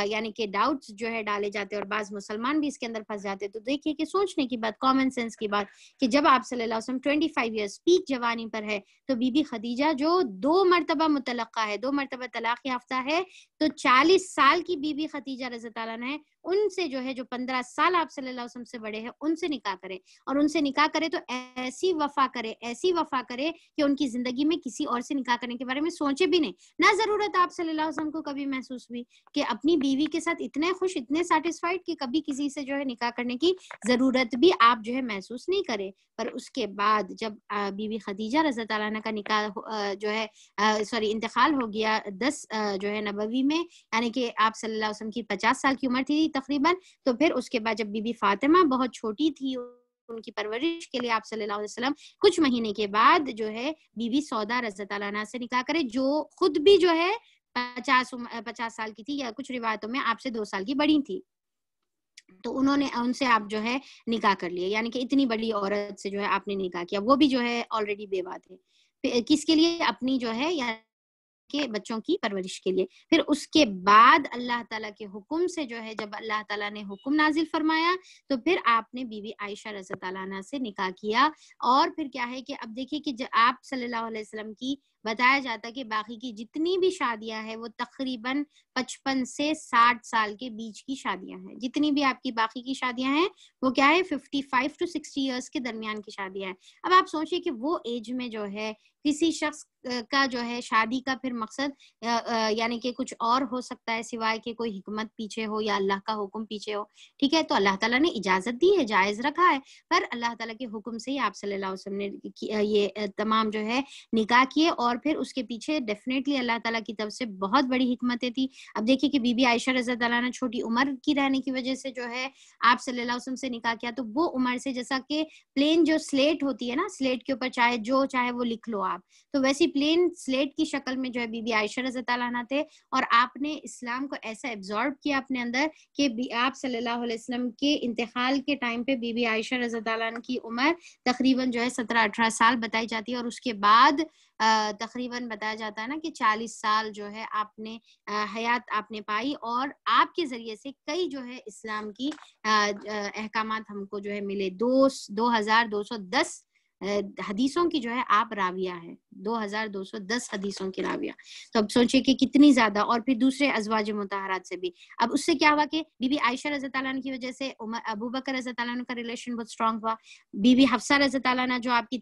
یعنی کہ ڈاؤٹس جو ہے ڈالے جاتے اور بعض مسلمان بھی اس کے اندر پھنس جاتے, تو دیکھیے کہ سوچنے کی بات, کامن سینس کی بات, کہ جب آپ صلی اللہ علیہ وسلم 25 ایئرس پیک جوانی پر ہے, تو بی بی خدیجہ جو 2 مرتبہ مطلقہ ہے, 2 مرتبہ طلاق یافتہ ہے, تو 40 سال کی بی بی خدیجہ رضی اللہ عنہا ہے, ان سے جو ہے جو 15 سال آپ صلی اللہ علیہ وسلم سے بڑے ہیں ان سے نکاح کرے, اور ان سے نکاح کرے تو ایسی وفا کرے کہ ان کی زندگی میں کسی اور سے نکاح کرنے کے بارے میں سوچے بھی نہیں. نہ ضرورت آپ صلی اللہ علیہ وسلم کو کبھی محسوس ہوئی کہ اپنی بیوی کے ساتھ اتنے خوش, اتنے سیٹسفائیڈ کہ کبھی کسی سے جو ہے نکاح کرنے کی ضرورت بھی آپ جو ہے محسوس نہیں کرے. پر اس کے بعد جب بی بی خدیجہ رضی اللہ عنہا کا نکاح جو ہے انتقال ہو گیا 10 جو ہے نبوی میں, یعنی کہ آپ صلی اللہ علیہ وسلم کی 50 سال کی عمر تھی تقریباً, تو پھر اس کے بعد جب بی بی فاطمہ بہت چھوٹی تھی, ان کی پرورش کے لیے آپ صلی اللہ علیہ وسلم کچھ مہینے کے بعد جو ہے بی بی سودا رضی اللہ عنہا سے نکاح کرے, جو خود بھی جو ہے 50 سال کی تھی, یا کچھ روایتوں میں آپ سے 2 سال کی بڑی تھی. تو انہوں نے ان سے آپ جو ہے نکاح کر لیے, یعنی کہ اتنی بڑی عورت سے جو ہے آپ نے نکاح کیا, وہ بھی جو ہے آلریڈی بیوہ تھے. کس کے لیے؟ اپنی جو ہے یا کے بچوں کی پرورش کے لیے. پھر اس کے بعد اللہ تعالیٰ کے حکم سے جو ہے جب اللہ تعالیٰ نے حکم نازل فرمایا تو پھر آپ نے بی بی عائشہ رضی اللہ عنہا سے نکاح کیا. اور پھر کیا ہے کہ اب دیکھیے کہ آپ صلی اللہ علیہ وسلم کی بتایا جاتا کہ باقی کی جتنی بھی شادیاں ہیں وہ تقریباً 55 سے 60 سال کے بیچ کی شادیاں ہیں. جتنی بھی آپ کی باقی کی شادیاں ہیں وہ کیا ہے 55 to 60 ایئرس کے درمیان کی شادیاں ہیں. اب آپ سوچئے کہ وہ ایج میں جو ہے کسی شخص کا جو ہے شادی کا پھر مقصد یعنی کہ کچھ اور ہو سکتا ہے سوائے کہ کوئی حکمت پیچھے ہو یا اللہ کا حکم پیچھے ہو. ٹھیک ہے, تو اللہ تعالیٰ نے اجازت دی ہے, جائز رکھا ہے, پر اللہ تعالیٰ کے حکم سے ہی آپ صلی اللہ علیہ وسلم نے یہ تمام جو ہے نکاح کیے. اور پھر اس کے پیچھے ڈیفینیٹلی اللہ تعالیٰ کی طرف سے بہت بڑی حکمتیں تھی. اب دیکھیے کہ بی بی عائشہ رضی اللہ عنہا چھوٹی عمر کی رہنے کی وجہ سے جو ہے آپ صلی اللہ علیہ وسلم سے نکاح کیا, تو وہ عمر سے جیسا کہ پلین جو سلیٹ ہوتی ہے نا, سلیٹ کے اوپر چاہے جو چاہے وہ لکھ لو آپ, تو ویسی پلین سلیٹ کی شکل میں جو ہے بی بی عائشہ رضی اللہ عنہا تھے. اور آپ نے اسلام کو ایسا ایبزارب کیا اپنے اندر کہ آپ صلی اللہ علیہ وسلم کے انتقال کے ٹائم پہ بی بی عائشہ رضی اللہ عنہا کی عمر تقریباً جو ہے 17-18 سال بتائی جاتی ہے. اور اس کے بعد تقریباً بتایا جاتا ہے نا کہ 40 سال جو ہے آپ نے حیات آپ نے پائی، اور آپ کے ذریعے سے کئی جو ہے اسلام کی احکامات ہم کو جو ہے ملے. 2210 حدیثوں کی جو ہے آپ راویہ ہیں، 2210 حدیثوں کی راویہ. تو اب سوچئے کہ کتنی زیادہ. اور پھر دوسرے ازواج مطہرات سے بھی. اب اس سے کیا ہوا کہ بی بی عائشہ رضی اللہ عنہ کی وجہ سے ابو بکر رضی اللہ عنہ کا ریلیشن بہت اسٹرانگ ہوا. بی بی حفصہ رضی اللہ عنہ جو آپ کی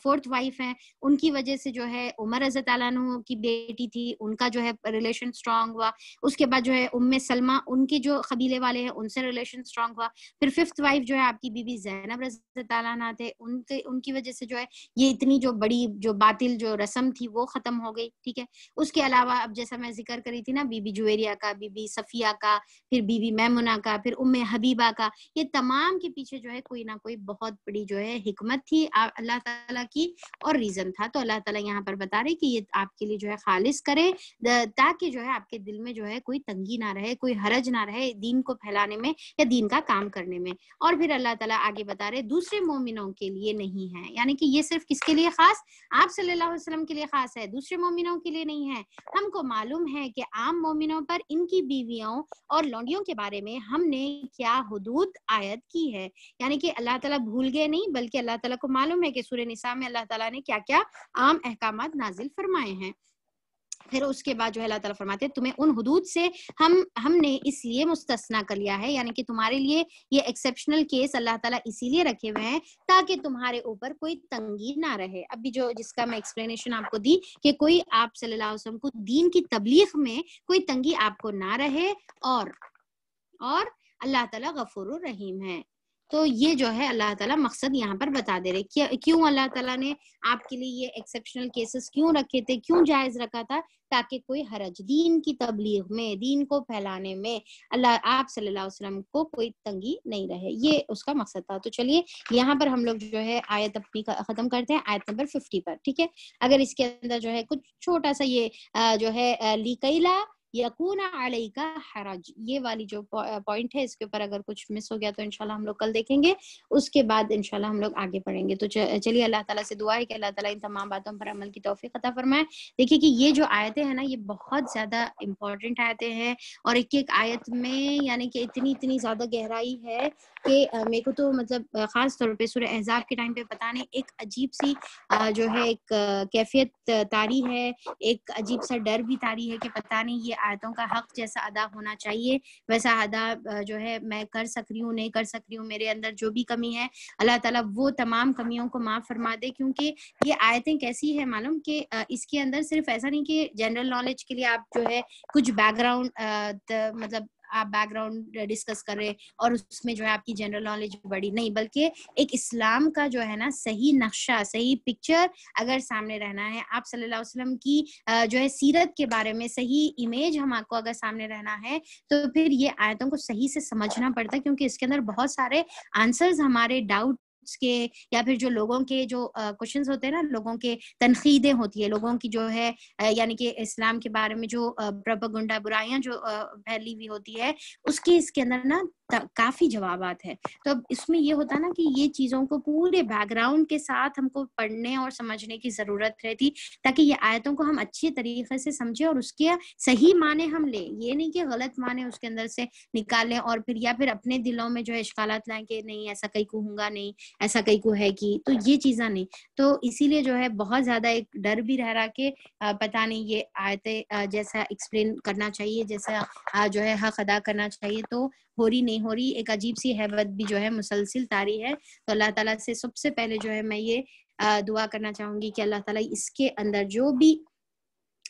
فورتھ وائف ہیں، ان کی وجہ سے جو ہے عمر رضی اللہ عنہ کی بیٹی تھی، ان کا جو ہے ریلیشن اسٹرانگ ہوا. اس کے بعد جو ہے سلمہ، ان کے جو قبیلے والے ہیں ان سے ریلیشن اسٹرانگ ہوا. پھر ففتھ وائف جو ہے آپ کی بی بی زینب رضی اللہ عنہ تھے، ان کی وجہ سے جو ہے یہ اتنی جو بڑی جو باطل جو رسم تھی وہ ختم ہو گئی. ٹھیک ہے. اس کے علاوہ اب جیسا میں ذکر کری تھی نا، بی بی جویریہ کا، بی بی صفیہ کا، پھر بی بی میمونہ کا، پھر حبیبہ کا، یہ تمام کے پیچھے جو ہے کوئی نہ کوئی بہت بڑی جو ہے حکمت تھی اللہ تعالیٰ کی، اور ریزن تھا. تو اللہ تعالیٰ یہاں پر بتا رہے کہ یہ آپ کے لیے جو ہے خالص کرے، تاکہ جو ہے آپ کے دل میں جو ہے کوئی تنگی نہ رہے، کوئی حرج نہ رہے دین کو پھیلانے میں یا دین کا کام کرنے میں. اور پھر اللہ تعالیٰ آگے بتا رہے دوسرے مومنوں کے لیے نہیں ہے، یعنی کہ یہ صرف کس کے لیے خاص؟ آپ صلی اللہ علیہ وسلم کے لیے خاص ہے، دوسرے مومنوں کے لیے نہیں ہے. ہم کو معلوم ہے کہ عام مومنوں پر ان کی بیویوں اور لونڈیوں کے بارے میں ہم نے کیا حدود عائد کی ہے. یعنی کہ اللہ تعالیٰ بھول گئے نہیں، بلکہ اللہ تعالیٰ کو معلوم ہے کہ سورہ نساء میں اللہ تعالیٰ نے کیا کیا عام احکامات نازل فرمائے ہیں. پھر اس کے بعد جو ہے اللہ تعالیٰ فرماتے ہیں تمہیں ان حدود سے ہم نے اس لیے مستثنا کر لیا ہے، یعنی کہ تمہارے لیے یہ ایکسیپشنل کیس اللہ تعالیٰ اسی لیے رکھے ہوئے ہیں تاکہ تمہارے اوپر کوئی تنگی نہ رہے. ابھی جس کا میں ایکسپلینیشن آپ کو دی کہ کوئی آپ صلی اللہ علیہ وسلم کو دین کی تبلیغ میں کوئی تنگی آپ کو نہ رہے، اور اللہ تعالیٰ غفور الرحیم ہے. تو یہ جو ہے اللہ تعالیٰ مقصد یہاں پر بتا دے رہے کیوں اللہ تعالیٰ نے آپ کے لیے یہ ایکسیپشنل کیسز کیوں رکھے تھے، کیوں جائز رکھا تھا، تاکہ کوئی حرج دین کی تبلیغ میں، دین کو پھیلانے میں آپ صلی اللہ علیہ وسلم کو کوئی تنگی نہیں رہے. یہ اس کا مقصد تھا. تو چلیے یہاں پر ہم لوگ جو ہے آیت اپنی ختم کرتے ہیں، آیت نمبر 50 پر. ٹھیک ہے. اگر اس کے اندر جو ہے کچھ چھوٹا سا یہ جو ہے لیکیلا یکون علیکا حرج، یہ والی جو پوائنٹ ہے، اس کے اوپر اگر کچھ مس ہو گیا تو انشاءاللہ ہم لوگ کل دیکھیں گے. اس کے بعد انشاءاللہ ہم لوگ آگے پڑھیں گے. تو چلیے اللہ تعالیٰ سے دعا ہے کہ اللہ تعالیٰ ان تمام باتوں پر عمل کی توفیق عطا فرمائے. دیکھیے کہ یہ جو آیتیں ہیں نا، یہ بہت زیادہ امپورٹنٹ آیتیں ہیں، اور ایک ایک آیت میں یعنی کہ اتنی زیادہ گہرائی ہے کہ میرے کو تو مطلب خاص طور پہ سورہ احزاب کے ٹائم پہ پتہ نہیں ایک عجیب سی جو ہے ایک کیفیت طاری ہے، ایک عجیب سا ڈر بھی طاری ہے کہ پتہ نہیں یہ آیتوں کا حق جیسا ادا ہونا چاہیے ویسا ادا جو ہے میں کر سک رہی ہوں نہیں کر سک رہی ہوں. میرے اندر جو بھی کمی ہے اللہ تعالیٰ وہ تمام کمیوں کو معاف فرما دے. کیونکہ یہ آیتیں کیسی ہے معلوم کہ اس کے اندر صرف ایسا نہیں کہ جنرل نالج کے لیے آپ جو ہے کچھ بیک گراؤنڈ مطلب آپ بیک گراؤنڈ ڈسکس کر رہے اور اس میں جو ہے آپ کی جنرل نالج بڑی نہیں، بلکہ ایک اسلام کا جو ہے نا صحیح نقشہ، صحیح پکچر اگر سامنے رہنا ہے، آپ صلی اللہ علیہ وسلم کی جو ہے سیرت کے بارے میں صحیح امیج ہم آپ کو اگر سامنے رہنا ہے، تو پھر یہ آیتوں کو صحیح سے سمجھنا پڑتا ہے. کیونکہ اس کے اندر بہت سارے آنسرز ہمارے ڈاؤٹ کے یا پھر جو لوگوں کے جو کوشچنز ہوتے ہیں نا، لوگوں کے تنقیدیں ہوتی ہے، لوگوں کی جو ہے یعنی کہ اسلام کے بارے میں جو پروپیگنڈا برائیاں جو پھیلی ہوئی ہوتی ہے، اس کے اندر نا کافی جوابات ہے. تو اب اس میں یہ ہوتا ہے نا کہ یہ چیزوں کو پورے بیک گراؤنڈ کے ساتھ ہم کو پڑھنے اور سمجھنے کی ضرورت رہتی، تاکہ یہ آیتوں کو ہم اچھی طریقے سے سمجھیں اور اس کے صحیح معنی ہم لیں. یہ نہیں کہ غلط معنی اس کے اندر سے نکالیں اور پھر یا پھر اپنے دلوں میں جو ہے اشکالات لائیں کہ نہیں ایسا کہیں کو ہوں گا، نہیں ایسا کہیں کو ہے کہ، تو یہ چیزاں نہیں. تو اسی لیے جو ہے بہت زیادہ ایک ڈر بھی رہ رہا کہ پتہ نہیں یہ آیتیں جیسا ایکسپلین کرنا چاہیے، جیسا جو ہے حق ادا کرنا چاہیے تو ہو رہی نہیں ہو رہی. ایک عجیب سی ہیبت بھی جو ہے مسلسل طاری ہے. تو اللہ تعالیٰ سے سب سے پہلے جو ہے میں یہ دعا کرنا چاہوں گی کہ اللہ تعالیٰ اس کے اندر جو بھی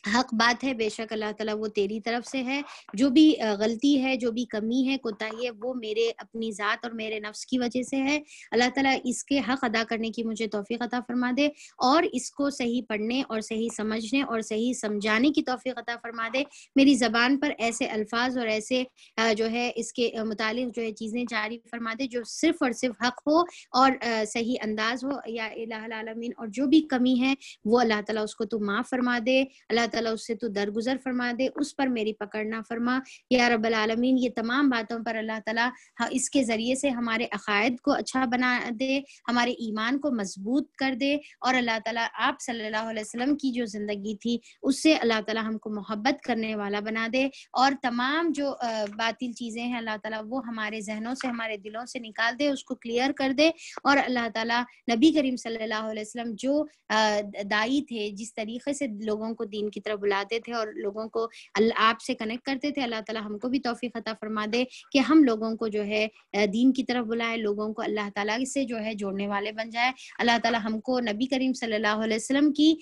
حق بات ہے بے شک اللہ تعالیٰ وہ تیری طرف سے ہے، جو بھی غلطی ہے، جو بھی کمی ہے، کوتاہی ہے، وہ میرے اپنی ذات اور میرے نفس کی وجہ سے ہے. اللہ تعالیٰ اس کے حق ادا کرنے کی مجھے توفیق عطا فرما دے، اور اس کو صحیح پڑھنے اور صحیح سمجھنے اور صحیح سمجھانے کی توفیق عطا فرما دے. میری زبان پر ایسے الفاظ اور ایسے جو ہے اس کے متعلق جو ہے چیزیں جاری فرما دے جو صرف اور صرف حق ہو اور صحیح انداز ہو یا الہ العالمین. اور جو بھی کمی ہے وہ اللہ تعالیٰ اس کو تو معاف فرما دے. اللہ تعالیٰ اس سے تو درگزر فرما دے، اس پر میری پکڑ نہ فرما یا رب العالمین۔ یہ تمام باتوں پر اللہ تعالیٰ اس کے ذریعے سے ہمارے عقائد کو اچھا بنا دے، ہمارے ایمان کو مضبوط کر دے، اور اللہ تعالیٰ آپ صلی اللہ علیہ وسلم کی جو زندگی تھی اس سے اللہ تعالیٰ ہم کو محبت کرنے والا بنا دے، اور تمام جو باطل چیزیں ہیں اللہ تعالیٰ وہ ہمارے ذہنوں سے ہمارے دلوں سے نکال دے، اس کو کلیئر کر دے، اور اللہ تعالیٰ نبی کریم صلی اللہ علیہ وسلم جو دائی تھے، جس طریقے سے لوگوں کو دین کی طرف بلاتے تھے اور لوگوں کو آپ سے کنیکٹ کرتے تھے، اللہ تعالیٰ ہم کو بھی توفیق عطا فرما دے کہ ہم لوگوں کو جو ہے دین کی طرف بلائے، لوگوں کو اللہ تعالیٰ سے جو ہے جوڑنے والے بن جائے۔ اللہ تعالیٰ ہم کو نبی کریم صلی اللہ علیہ وسلم کی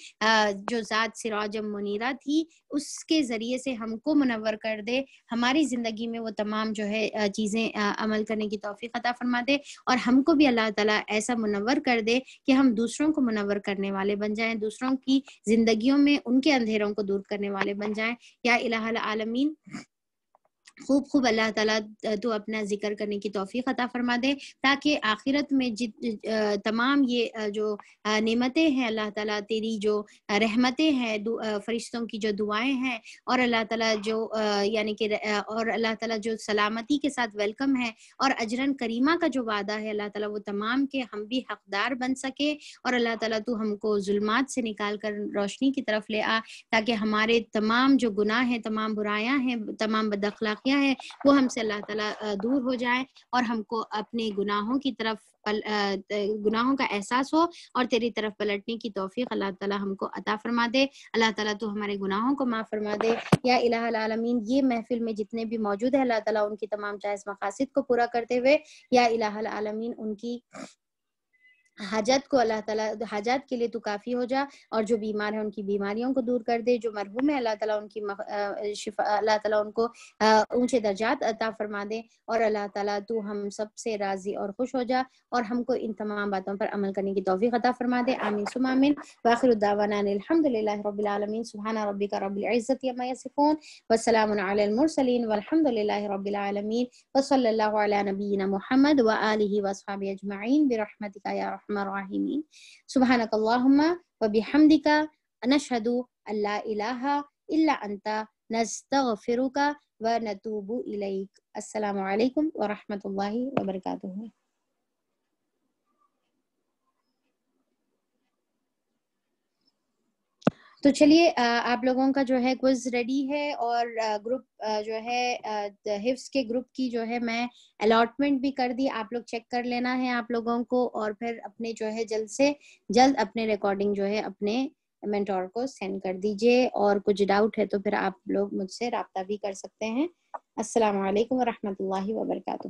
جو ذات سراج منیرہ تھی اس کے ذریعے سے ہم کو منور کر دے، ہماری زندگی میں وہ تمام جو ہے چیزیں عمل کرنے کی توفیق عطا فرما دے، اور ہم کو بھی اللہ تعالیٰ ایسا منور کر دے کہ ہم دوسروں کو منور کرنے والے بن جائیں، دوسروں کی زندگیوں میں ان کے اندھیروں کو دور کرنے والے بن جائیں۔ یا الہ العالمین، خوب اللہ تعالیٰ تو اپنا ذکر کرنے کی توفیق عطا فرما دے، تاکہ آخرت میں تمام یہ جو نعمتیں ہیں اللہ تعالیٰ، تیری جو رحمتیں ہیں، فرشتوں کی جو دعائیں ہیں، اور اللہ تعالیٰ جو یعنی کہ اور اللہ تعالیٰ جو سلامتی کے ساتھ ویلکم ہے، اور اجرن کریمہ کا جو وعدہ ہے اللہ تعالیٰ، وہ تمام کے ہم بھی حقدار بن سکے، اور اللہ تعالیٰ تو ہم کو ظلمات سے نکال کر روشنی کی طرف لے آ، تاکہ ہمارے تمام جو گناہ ہیں، تمام برائیاں ہیں، تمام بد اخلاقیاں ہیں، وہ ہم سے اللہ تعالیٰ دور ہو جائیں، اور ہم کو اپنے گناہوں کی طرف گناہوں کا احساس ہو اور تیری طرف پلٹنے کی توفیق اللہ تعالیٰ ہم کو عطا فرما دے۔ اللہ تعالیٰ تو ہمارے گناہوں کو معاف فرما دے۔ یا الہ العالمین، یہ محفل میں جتنے بھی موجود ہیں اللہ تعالیٰ ان کی تمام جائز مقاصد کو پورا کرتے ہوئے یا الہ العالمین ان کی حاجت کو اللہ تعالیٰ، حاجات کے لیے تو کافی ہو جا، اور جو بیمار ہیں ان کی بیماریوں کو دور کر دے، جو مرحوم ہے اللہ تعالیٰ ان کی شفا، اللہ تعالیٰ ان کو اونچے درجات عطا فرما دے، اور اللہ تعالیٰ تو ہم سب سے راضی اور خوش ہو جا، اور ہم کو ان تمام باتوں پر عمل کرنے کی توفیق عطا فرما دے۔ آمین ثم آمین۔ وآخر دعوانا الحمد للہ رب العالمین۔ سبحان ربک رب العزت عما یصفون والسلام علی المرسلین والحمد للہ رب العالمین، وصلی اللہ علی نبینا محمد وآلہ واصحابہ اجمعین برحمتک یا ارحم الراحمین۔ سبحانک اللہم وبحمدک، نشہد ان لا الہ الا انت، نستغفرک ونتوب الیک۔ السلام علیکم ورحمۃ اللہ وبرکاتہ۔ تو چلیے آپ لوگوں کا جو ہے کوئز ریڈی ہے، اور گروپ جو ہے حفظ کے گروپ کی جو ہے میں الاٹمنٹ بھی کر دی، آپ لوگ چیک کر لینا ہے آپ لوگوں کو، اور پھر اپنے جو ہے جلد سے جلد اپنے ریکارڈنگ جو ہے اپنے مینٹور کو سینڈ کر دیجئے، اور کچھ ڈاؤٹ ہے تو پھر آپ لوگ مجھ سے رابطہ بھی کر سکتے ہیں۔ السلام علیکم ورحمۃ اللہ وبرکاتہ۔